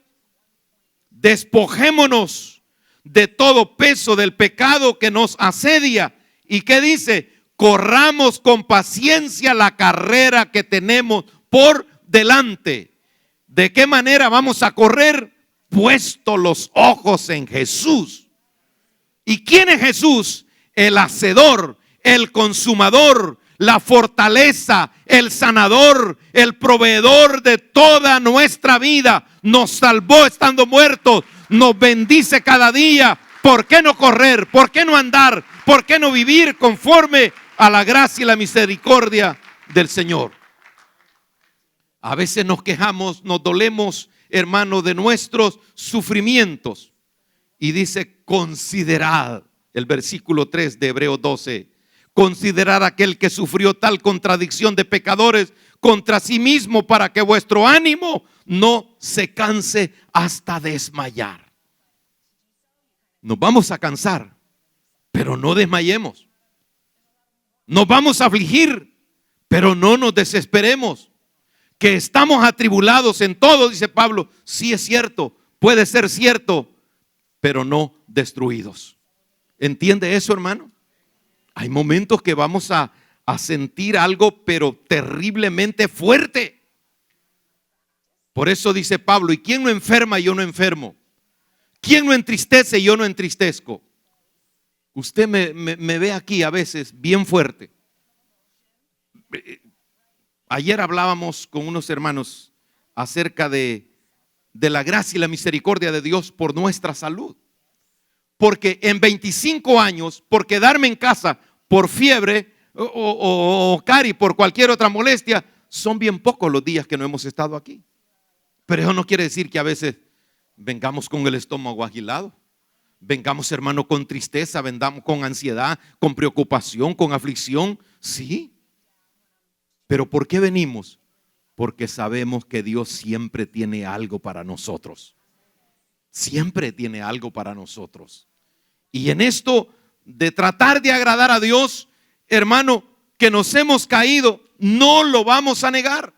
Despojémonos de todo peso del pecado que nos asedia. ¿Y qué dice? Corramos con paciencia la carrera que tenemos por delante. ¿De qué manera vamos a correr? puesto los ojos en Jesús. ¿Y quién es Jesús? El hacedor, el consumador, la fortaleza, el sanador, el proveedor de toda nuestra vida. Nos salvó estando muertos, nos bendice cada día. ¿Por qué no correr? ¿Por qué no andar? ¿Por qué no vivir conforme a la gracia y la misericordia del Señor? A veces nos quejamos, nos dolemos, hermano, de nuestros sufrimientos. Y dice, considerad, el versículo 3 de Hebreos 12, considerad aquel que sufrió tal contradicción de pecadores contra sí mismo, para que vuestro ánimo no se canse hasta desmayar. Nos vamos a cansar, pero no desmayemos. Nos vamos a afligir, pero no nos desesperemos. Que estamos atribulados en todo, dice Pablo, sí es cierto, puede ser cierto, pero no destruidos. ¿Entiende eso, hermano? Hay momentos que vamos a sentir algo, pero terriblemente fuerte. Por eso dice Pablo, ¿y quién no enferma y yo no enfermo? ¿Quién no entristece y yo no entristezco? Usted me ve aquí a veces bien fuerte. Ayer hablábamos con unos hermanos acerca de la gracia y la misericordia de Dios por nuestra salud. Porque en 25 años, por quedarme en casa por fiebre o cari, por cualquier otra molestia, son bien pocos los días que no hemos estado aquí. Pero eso no quiere decir que a veces vengamos con el estómago agilado, vengamos, hermano, con tristeza, vengamos con ansiedad, con preocupación, con aflicción. Sí. Pero ¿por qué venimos? Porque sabemos que Dios siempre tiene algo para nosotros. Siempre tiene algo para nosotros. Y en esto de tratar de agradar a Dios, hermano, que nos hemos caído, no lo vamos a negar.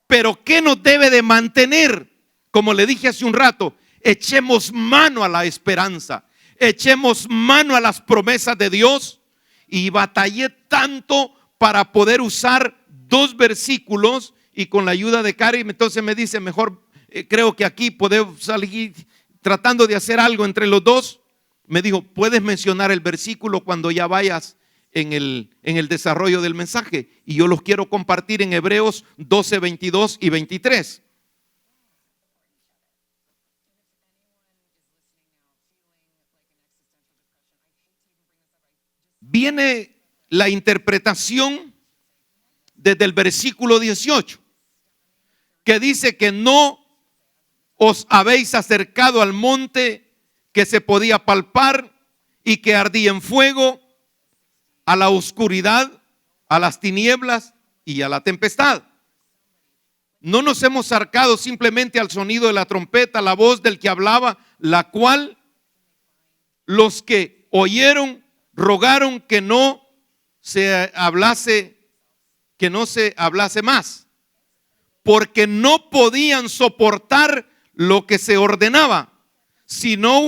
Pero ¿qué nos debe de mantener? Como le dije hace un rato, echemos mano a la esperanza, echemos mano a las promesas de Dios. Y batallé tanto para poder usar 2 versículos, y con la ayuda de Cari, entonces me dice, mejor creo que aquí podemos salir tratando de hacer algo entre los dos. Me dijo, puedes mencionar el versículo cuando ya vayas en el desarrollo del mensaje, y yo los quiero compartir en Hebreos 12, 22 y 23. Viene la interpretación desde el versículo 18, que dice que no os habéis acercado al monte que se podía palpar y que ardía en fuego, a la oscuridad, a las tinieblas y a la tempestad. No nos hemos acercado simplemente al sonido de la trompeta, la voz del que hablaba, la cual los que oyeron rogaron que no se hablase más, porque no podían soportar lo que se ordenaba, sino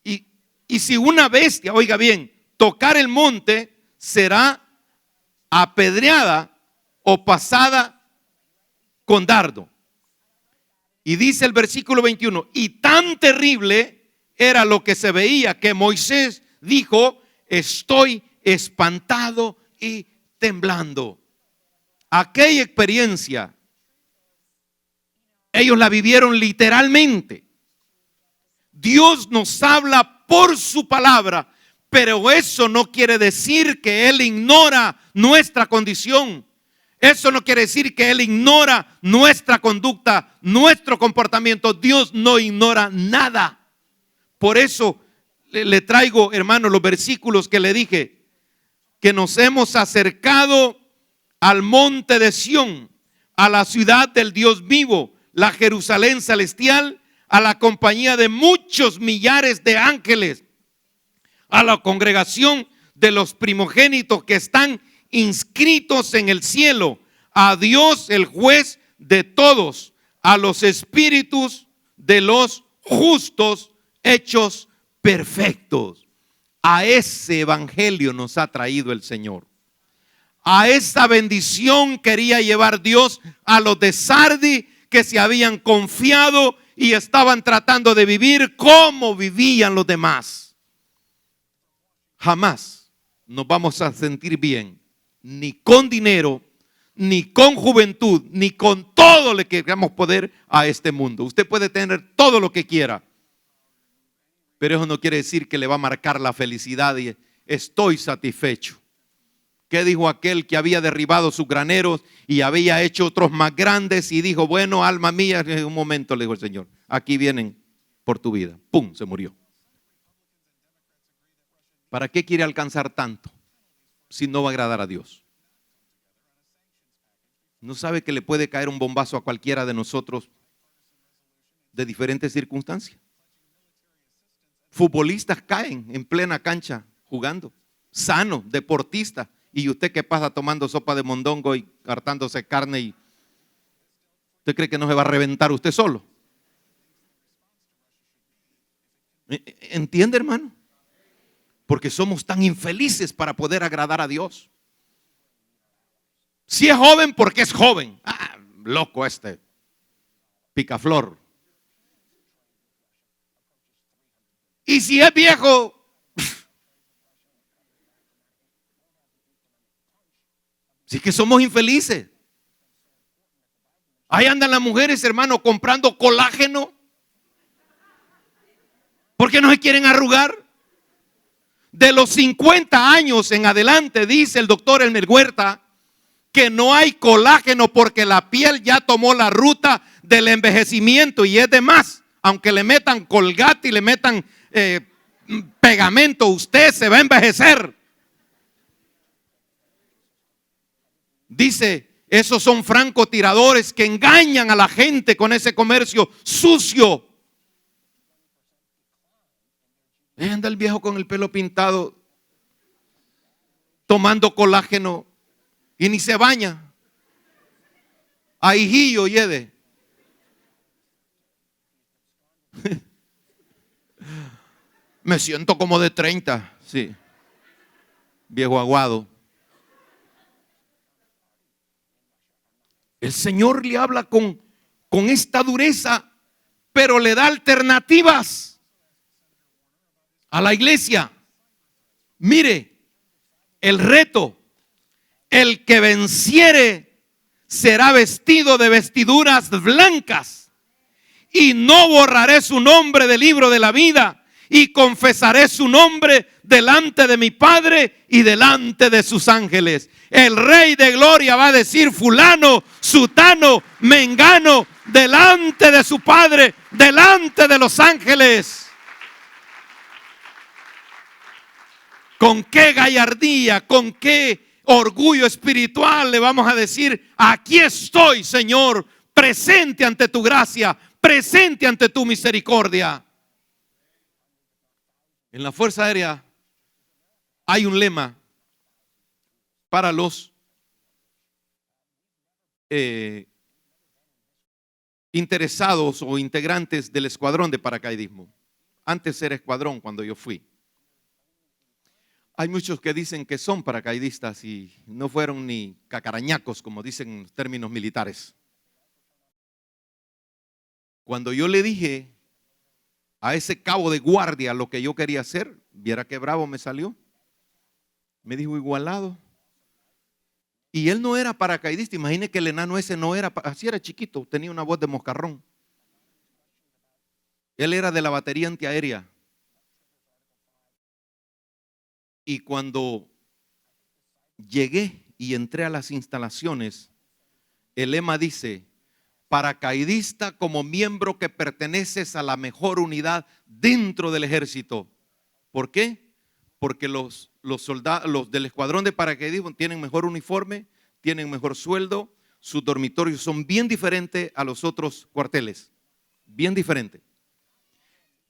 y si una bestia, oiga bien, tocar el monte, será apedreada o pasada con dardo. Y dice el versículo 21, y tan terrible era lo que se veía que Moisés dijo, estoy espantado y temblando. Aquella experiencia, ellos la vivieron literalmente. Dios nos habla por su palabra, pero eso no quiere decir que Él ignora nuestra condición. Eso no quiere decir que Él ignora nuestra conducta, nuestro comportamiento. Dios no ignora nada. Por eso le traigo, hermano, los versículos que le dije, que nos hemos acercado al monte de Sión, a la ciudad del Dios vivo, la Jerusalén celestial, a la compañía de muchos millares de ángeles, a la congregación de los primogénitos que están inscritos en el cielo, a Dios el juez de todos, a los espíritus de los justos hechos perfectos. A ese evangelio nos ha traído el Señor. A esa bendición quería llevar Dios a los de Sardi, que se habían confiado y estaban tratando de vivir como vivían los demás. Jamás nos vamos a sentir bien, ni con dinero, ni con juventud, ni con todo lo que queramos poder a este mundo. Usted puede tener todo lo que quiera, pero eso no quiere decir que le va a marcar la felicidad y estoy satisfecho. ¿Qué dijo aquel que había derribado sus graneros y había hecho otros más grandes? Y dijo, bueno, alma mía, en un momento le dijo el Señor, aquí vienen por tu vida. ¡Pum! Se murió. ¿Para qué quiere alcanzar tanto si no va a agradar a Dios? ¿No sabe que le puede caer un bombazo a cualquiera de nosotros de diferentes circunstancias? Futbolistas caen en plena cancha jugando, sanos, deportistas. Y usted que pasa tomando sopa de mondongo y hartándose carne, y ¿usted cree que no se va a reventar usted solo? ¿Entiende, hermano? Porque somos tan infelices para poder agradar a Dios. Si es joven, porque es joven. Ah, loco este, picaflor. Y si es viejo, si es que somos infelices. Ahí andan las mujeres, hermano, comprando colágeno porque no se quieren arrugar. De los 50 años en adelante, dice el doctor Elmer Huerta, que no hay colágeno porque la piel ya tomó la ruta del envejecimiento y es de más. Aunque le metan Colgate y le metan pegamento, usted se va a envejecer. Dice, esos son francotiradores que engañan a la gente con ese comercio sucio. Anda el viejo con el pelo pintado, tomando colágeno y ni se baña. Ahijillo, yede. Me siento como de 30, sí. Viejo aguado. El Señor le habla con esta dureza, pero le da alternativas a la iglesia. Mire, el reto, el que venciere será vestido de vestiduras blancas y no borraré su nombre del libro de la vida y confesaré su nombre delante de mi Padre y delante de sus ángeles. El Rey de Gloria va a decir fulano, sutano, mengano, delante de su Padre, delante de los ángeles. Con qué gallardía, con qué orgullo espiritual le vamos a decir, aquí estoy, Señor, presente ante tu gracia, presente ante tu misericordia. En la Fuerza Aérea hay un lema para los interesados o integrantes del escuadrón de paracaidismo. Antes era escuadrón cuando yo fui. Hay muchos que dicen que son paracaidistas y no fueron ni cacarañacos, como dicen en términos militares. Cuando yo le dije a ese cabo de guardia lo que yo quería hacer, viera qué bravo me salió. Me dijo, igualado. Y él no era paracaidista. Imagine que el enano ese no era, así era chiquito, tenía una voz de moscarrón. Él era de la batería antiaérea. Y cuando llegué y entré a las instalaciones, el lema dice, paracaidista como miembro que perteneces a la mejor unidad dentro del ejército. ¿Por qué? Porque los soldados, los del escuadrón de paracaidismo tienen mejor uniforme, tienen mejor sueldo, sus dormitorios son bien diferentes a los otros cuarteles, bien diferentes.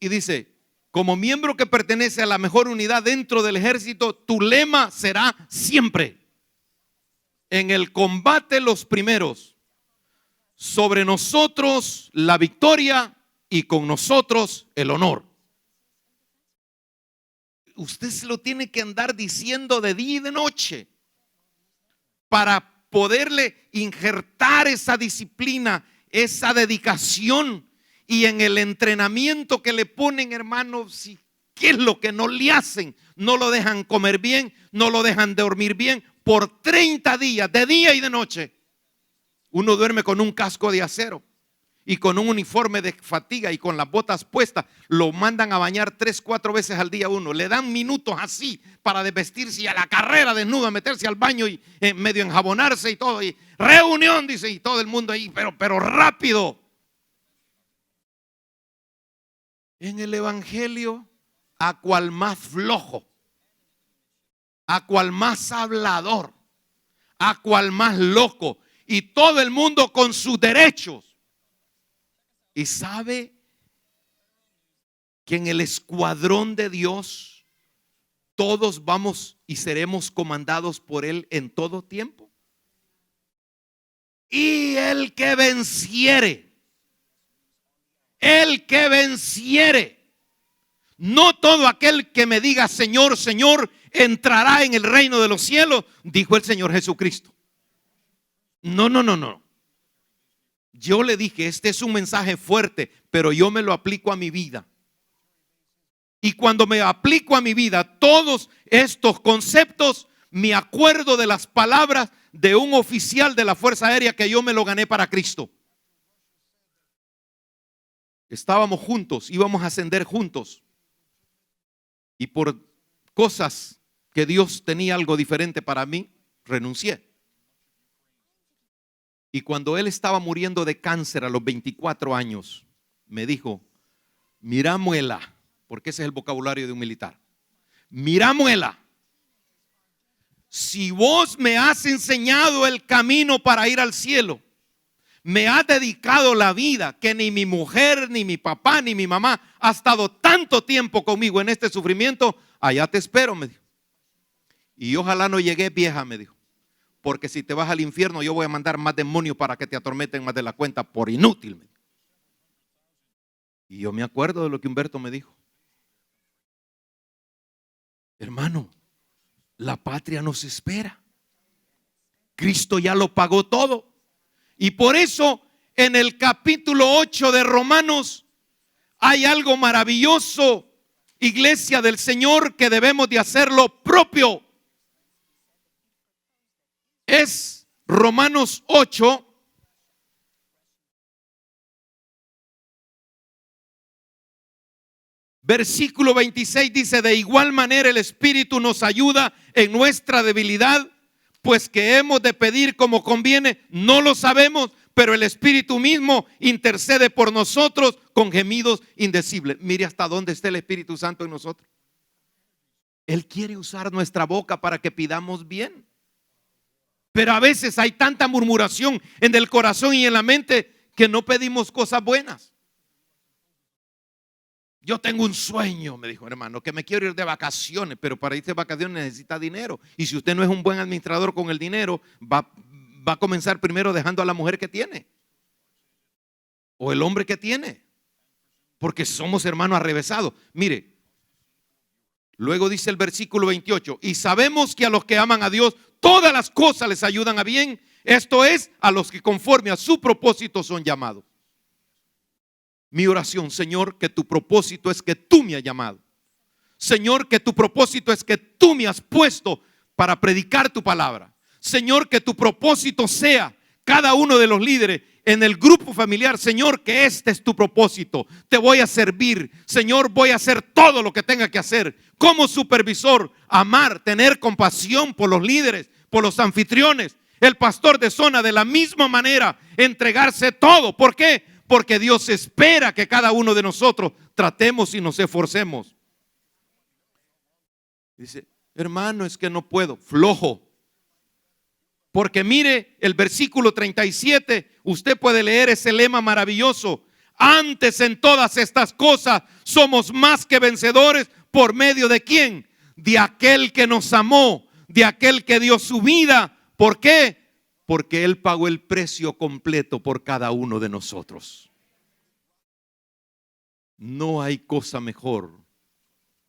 Y dice, como miembro que pertenece a la mejor unidad dentro del ejército, tu lema será siempre: en el combate los primeros, sobre nosotros la victoria y con nosotros el honor. Usted se lo tiene que andar diciendo de día y de noche para poderle injertar esa disciplina, esa dedicación y en el entrenamiento que le ponen, hermano, si, ¿qué es lo que no le hacen? No lo dejan comer bien, no lo dejan dormir bien por 30 días, de día y de noche. Uno duerme con un casco de acero y con un uniforme de fatiga y con las botas puestas. Lo mandan a bañar 3, 4 veces al día uno. Le dan minutos así para desvestirse y a la carrera desnudo, a meterse al baño y medio enjabonarse y todo. Y reunión, dice, y todo el mundo ahí, pero rápido. En el evangelio, a cual más flojo, a cual más hablador, a cual más loco, y todo el mundo con sus derechos. Y sabe que en el escuadrón de Dios todos vamos y seremos comandados por Él en todo tiempo. Y el que venciere, no todo aquel que me diga Señor, Señor, entrará en el reino de los cielos, dijo el Señor Jesucristo. No. Yo le dije, este es un mensaje fuerte, pero yo me lo aplico a mi vida. Y cuando me aplico a mi vida todos estos conceptos, me acuerdo de las palabras de un oficial de la Fuerza Aérea que yo me lo gané para Cristo. Estábamos juntos, íbamos a ascender juntos. Y por cosas que Dios tenía algo diferente para mí, renuncié. Y cuando él estaba muriendo de cáncer a los 24 años, me dijo, mira muela, porque ese es el vocabulario de un militar. Mira muela, si vos me has enseñado el camino para ir al cielo, me has dedicado la vida que ni mi mujer, ni mi papá, ni mi mamá ha estado tanto tiempo conmigo en este sufrimiento, allá te espero, me dijo. Y ojalá no llegué vieja, me dijo. Porque si te vas al infierno yo voy a mandar más demonios para que te atormenten más de la cuenta por inútil. Y yo me acuerdo de lo que Humberto me dijo. Hermano, la patria nos espera. Cristo ya lo pagó todo. Y por eso en el capítulo 8 de Romanos hay algo maravilloso, iglesia del Señor, que debemos de hacer lo propio. Es Romanos 8, versículo 26, dice: de igual manera el Espíritu nos ayuda en nuestra debilidad, pues que hemos de pedir como conviene, no lo sabemos, pero el Espíritu mismo intercede por nosotros con gemidos indecibles. Mire hasta dónde está el Espíritu Santo en nosotros. Él quiere usar nuestra boca para que pidamos bien. Pero a veces hay tanta murmuración en el corazón y en la mente que no pedimos cosas buenas. Yo tengo un sueño, me dijo, hermano, que me quiero ir de vacaciones, pero para irse de vacaciones necesita dinero. Y si usted no es un buen administrador con el dinero, va a comenzar primero dejando a la mujer que tiene o el hombre que tiene, porque somos hermanos arrevesados. Mire, luego dice el versículo 28, y sabemos que a los que aman a Dios todas las cosas les ayudan a bien, esto es, a los que conforme a su propósito son llamados. Mi oración, Señor, que tu propósito es que tú me has llamado. Señor, que tu propósito es que tú me has puesto para predicar tu palabra. Señor, que tu propósito sea cada uno de los líderes en el grupo familiar. Señor, que este es tu propósito. Te voy a servir. Señor, voy a hacer todo lo que tenga que hacer. Como supervisor, amar, tener compasión por los líderes, por los anfitriones. El pastor de zona, de la misma manera, entregarse todo. ¿Por qué? Porque Dios espera que cada uno de nosotros tratemos y nos esforcemos. Dice, hermano, es que no puedo. Flojo. Porque mire el versículo 37, usted puede leer ese lema maravilloso. Antes en todas estas cosas somos más que vencedores. ¿Por medio de quién? De aquel que nos amó, de aquel que dio su vida. ¿Por qué? Porque Él pagó el precio completo por cada uno de nosotros. No hay cosa mejor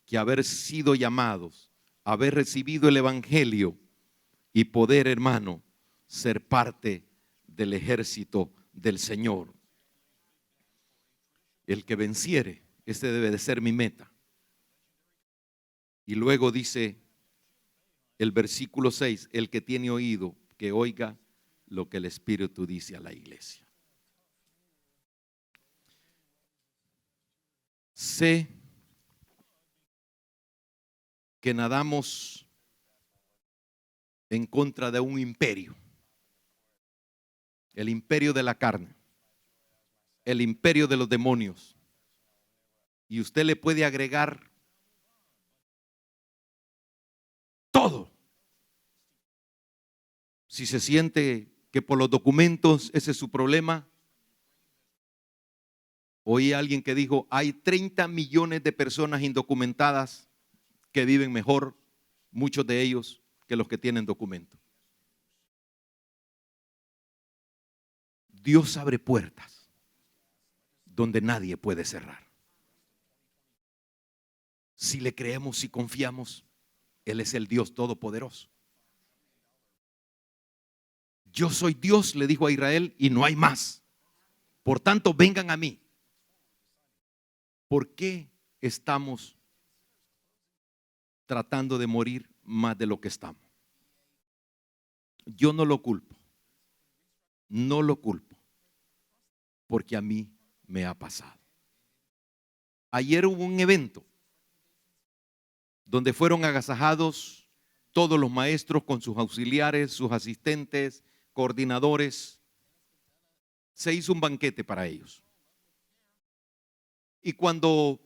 que haber sido llamados, haber recibido el evangelio y poder, hermano, ser parte del ejército del Señor. El que venciere, este debe de ser mi meta. Y luego dice el versículo 6, el que tiene oído, que oiga lo que el Espíritu dice a la iglesia. Sé que nadamos en contra de un imperio, el imperio de la carne, el imperio de los demonios. Y usted le puede agregar todo. Si se siente que por los documentos ese es su problema. Oí a alguien que dijo, hay 30 millones de personas indocumentadas que viven mejor, muchos de ellos, que los que tienen documento. Dios abre puertas donde nadie puede cerrar. Si le creemos y confiamos, Él es el Dios todopoderoso. Yo soy Dios, le dijo a Israel, y no hay más. Por tanto, vengan a mí. ¿Por qué estamos tratando de morir más de lo que estamos? Yo no lo culpo. No lo culpo. Porque a mí me ha pasado. Ayer hubo un evento donde fueron agasajados todos los maestros con sus auxiliares, sus asistentes, coordinadores. Se hizo un banquete para ellos. Y cuando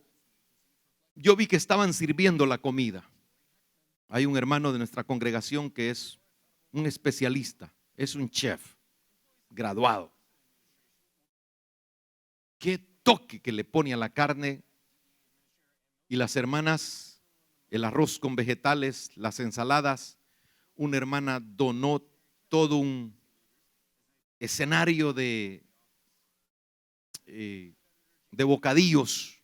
yo vi que estaban sirviendo la comida, hay un hermano de nuestra congregación que es un especialista, es un chef graduado. Qué toque que le pone a la carne. Y las hermanas, el arroz con vegetales, las ensaladas. Una hermana donó todo un escenario de bocadillos,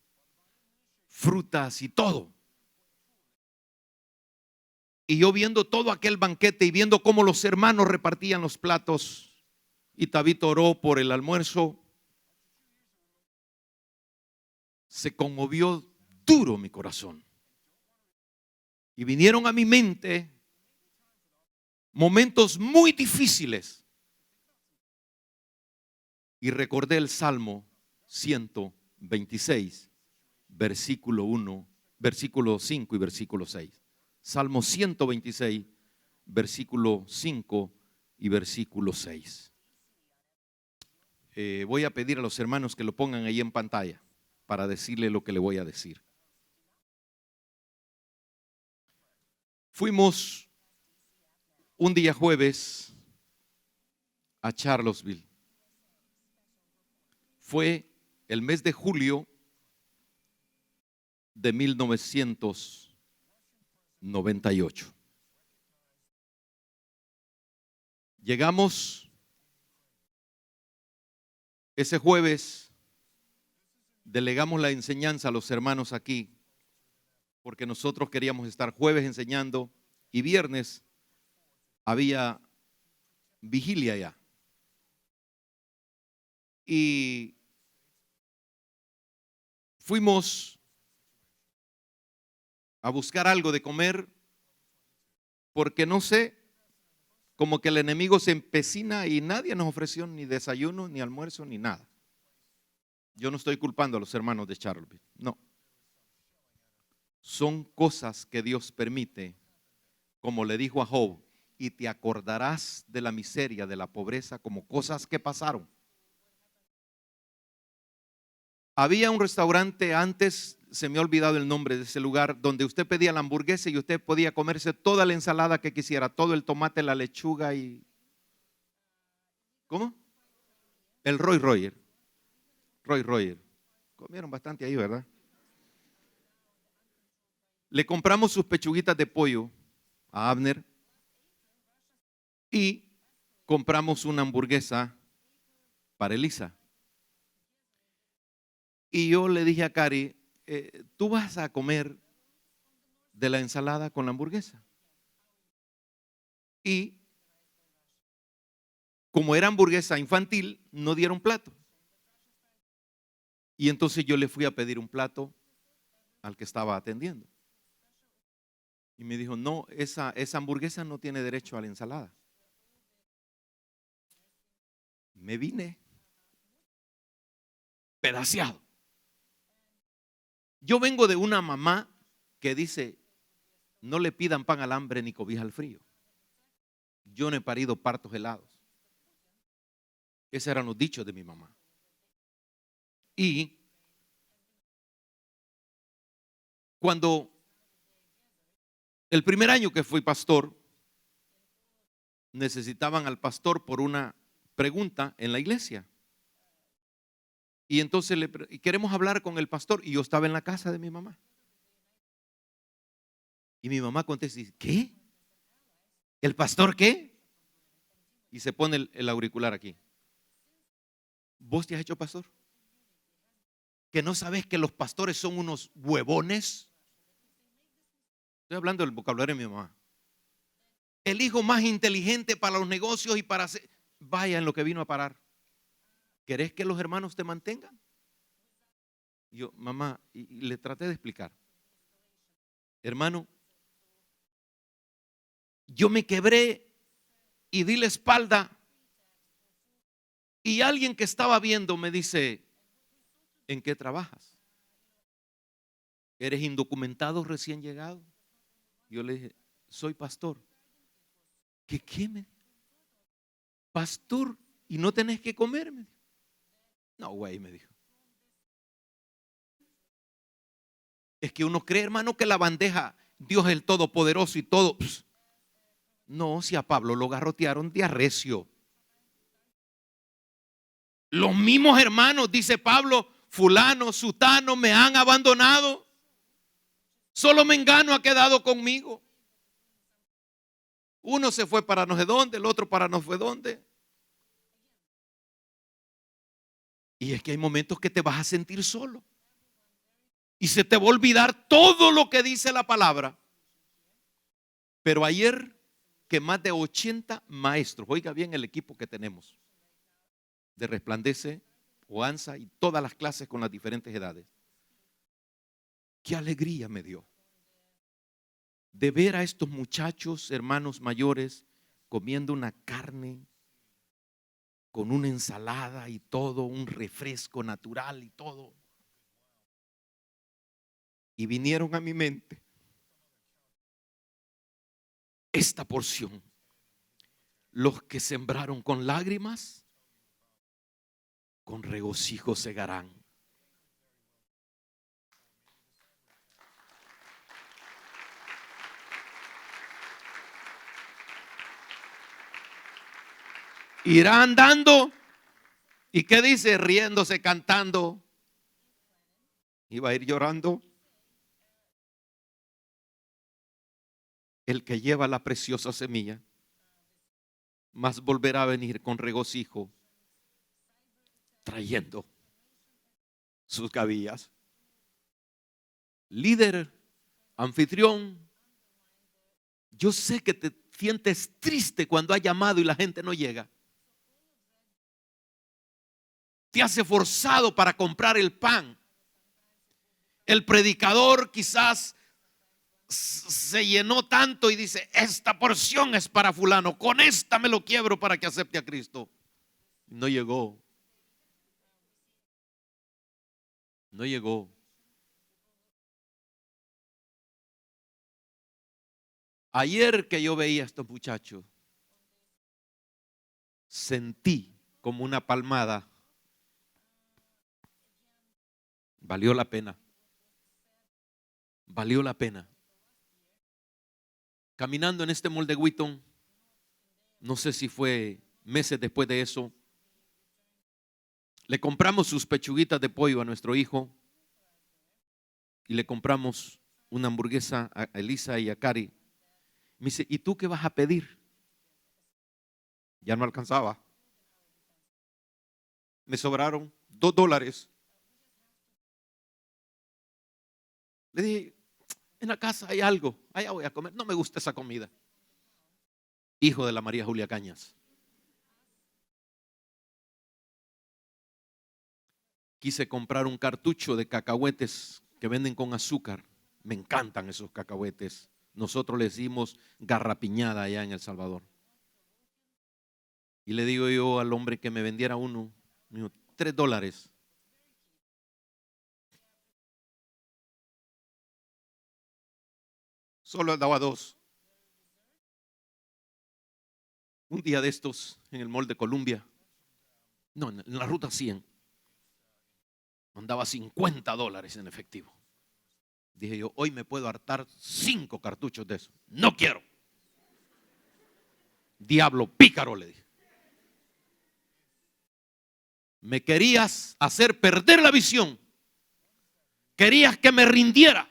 frutas y todo. Y yo viendo todo aquel banquete y viendo cómo los hermanos repartían los platos, y Tabito oró por el almuerzo, se conmovió duro mi corazón. Y vinieron a mi mente momentos muy difíciles. Y recordé el Salmo 126, versículo 1, versículo 5 y versículo 6. Salmo 126, versículo 5 y versículo 6. Voy a pedir a los hermanos que lo pongan ahí en pantalla para decirle lo que le voy a decir. Fuimos un día jueves a Charlottesville. Fue el mes de julio de 1998. Llegamos ese jueves, delegamos la enseñanza a los hermanos aquí, porque nosotros queríamos estar jueves enseñando y viernes había vigilia ya. Y fuimos a buscar algo de comer porque no sé, como que el enemigo se empecina y nadie nos ofreció ni desayuno, ni almuerzo, ni nada. Yo no estoy culpando a los hermanos de Charlottesville, no. Son cosas que Dios permite, como le dijo a Job, y te acordarás de la miseria, de la pobreza, como cosas que pasaron. Había un restaurante antes, se me ha olvidado el nombre de ese lugar, donde usted pedía la hamburguesa y usted podía comerse toda la ensalada que quisiera, todo el tomate, la lechuga y... ¿Cómo? El Roy Royer. Roy Royer. Comieron bastante ahí, ¿verdad? Le compramos sus pechuguitas de pollo a Abner y compramos una hamburguesa para Elisa. Y yo le dije a Cari, ¿tú vas a comer de la ensalada con la hamburguesa? Y como era hamburguesa infantil, no dieron plato. Y entonces yo le fui a pedir un plato al que estaba atendiendo. Y me dijo, no, esa hamburguesa no tiene derecho a la ensalada. Me vine pedaceado. Yo vengo de una mamá que dice, no le pidan pan al hambre ni cobija al frío. Yo no he parido partos helados. Esos eran los dichos de mi mamá. Y cuando el primer año que fui pastor, necesitaban al pastor por una pregunta en la iglesia. Y entonces queremos hablar con el pastor. Y yo estaba en la casa de mi mamá. Y mi mamá contesta y dice, ¿qué? ¿El pastor qué? Y se pone el auricular aquí. ¿Vos te has hecho pastor? ¿Que no sabes que los pastores son unos huevones? Estoy hablando del vocabulario de mi mamá. El hijo más inteligente para los negocios y para hacer, vaya en lo que vino a parar. ¿Querés que los hermanos te mantengan? Yo, mamá, y le traté de explicar. Hermano, yo me quebré y di la espalda. Y alguien que estaba viendo me dice, ¿en qué trabajas? ¿Eres indocumentado recién llegado? Yo le dije, soy pastor. ¿Qué me? Pastor, ¿y no tenés que comerme? No, güey, me dijo. Es que uno cree, hermano, que la bandeja, Dios es el Todopoderoso y todo. No, si a Pablo lo garrotearon de arrecio. Los mismos hermanos, dice Pablo, fulano, sutano, me han abandonado. Solo Mengano ha quedado conmigo. Uno se fue para no sé dónde, el otro para no sé dónde. Y es que hay momentos que te vas a sentir solo. Y se te va a olvidar todo lo que dice la palabra. Pero ayer, que más de 80 maestros, oiga bien el equipo que tenemos, de Resplandece, Oanza y todas las clases con las diferentes edades. Qué alegría me dio de ver a estos muchachos, hermanos mayores, comiendo una carne con una ensalada y todo, un refresco natural y todo. Y vinieron a mi mente esta porción. Los que sembraron con lágrimas, con regocijo segarán. Irá andando. ¿Y qué dice? Riéndose, cantando. Iba a ir llorando. El que lleva la preciosa semilla, más volverá a venir con regocijo, trayendo sus gavillas. Líder, anfitrión, yo sé que te sientes triste cuando has llamado y la gente no llega. Te has esforzado para comprar el pan. El predicador quizás se llenó tanto y dice, esta porción es para fulano, con esta me lo quiebro para que acepte a Cristo. No llegó. No llegó. Ayer que yo veía a estos muchachos, sentí como una palmada. Valió la pena. Valió la pena. Caminando en este mall de Wheaton, no sé si fue meses después de eso, le compramos sus pechuguitas de pollo a nuestro hijo y le compramos una hamburguesa a Elisa y a Cari. Me dice, ¿y tú qué vas a pedir? Ya no alcanzaba. Me sobraron $2. Le dije, en la casa hay algo, allá voy a comer. No me gusta esa comida. Hijo de la María Julia Cañas. quise comprar un cartucho de cacahuetes que venden con azúcar. Me encantan esos cacahuetes. Nosotros les decimos garrapiñada allá en El Salvador. Y le digo yo al hombre que me vendiera uno, me dijo, $3. Solo daba 2. Un día de estos en el Mall de Columbia, no, en la ruta 100, mandaba $50 en efectivo. Dije yo, hoy me puedo hartar 5 cartuchos de eso. No quiero. Diablo pícaro, le dije. Me querías hacer perder la visión. Querías que me rindiera.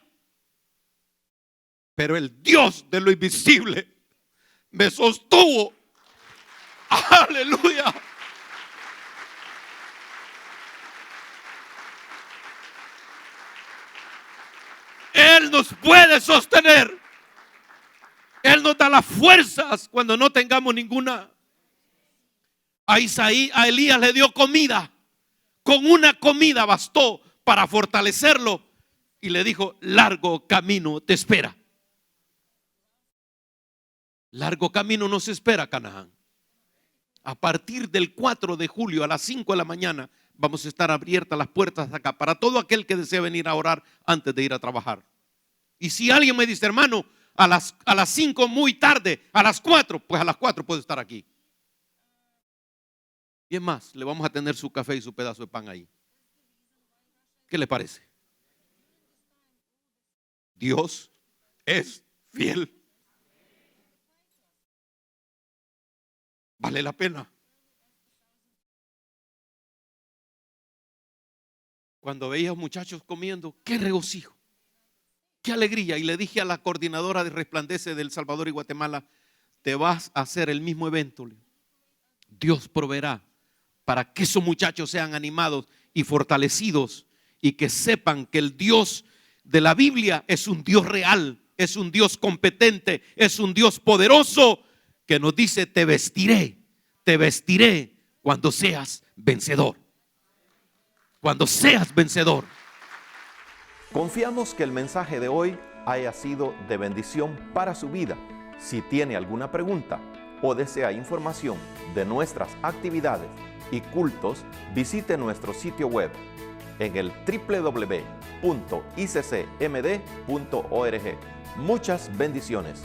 Pero el Dios de lo invisible me sostuvo. Aleluya. Él nos puede sostener. Él nos da las fuerzas cuando no tengamos ninguna. A Elías le dio comida. Con una comida bastó para fortalecerlo. Y le dijo, largo camino te espera. Largo camino nos espera, Canaán. A partir del 4 de julio a las 5 de la mañana vamos a estar abiertas las puertas acá para todo aquel que desee venir a orar antes de ir a trabajar. Y si alguien me dice, hermano, a las 5 muy tarde, a las 4, pues a las 4 puedo estar aquí. Y es más, le vamos a tener su café y su pedazo de pan ahí. ¿Qué le parece? Dios es fiel. Vale la pena. Cuando veía a los muchachos comiendo, qué regocijo, qué alegría. Y le dije a la coordinadora de Resplandece del Salvador y Guatemala, te vas a hacer el mismo evento. Dios proveerá para que esos muchachos sean animados y fortalecidos y que sepan que el Dios de la Biblia es un Dios real, es un Dios competente, es un Dios poderoso que nos dice, te vestiré cuando seas vencedor. Cuando seas vencedor. Confiamos que el mensaje de hoy haya sido de bendición para su vida. Si tiene alguna pregunta o desea información de nuestras actividades y cultos, visite nuestro sitio web en el www.iccmd.org. Muchas bendiciones.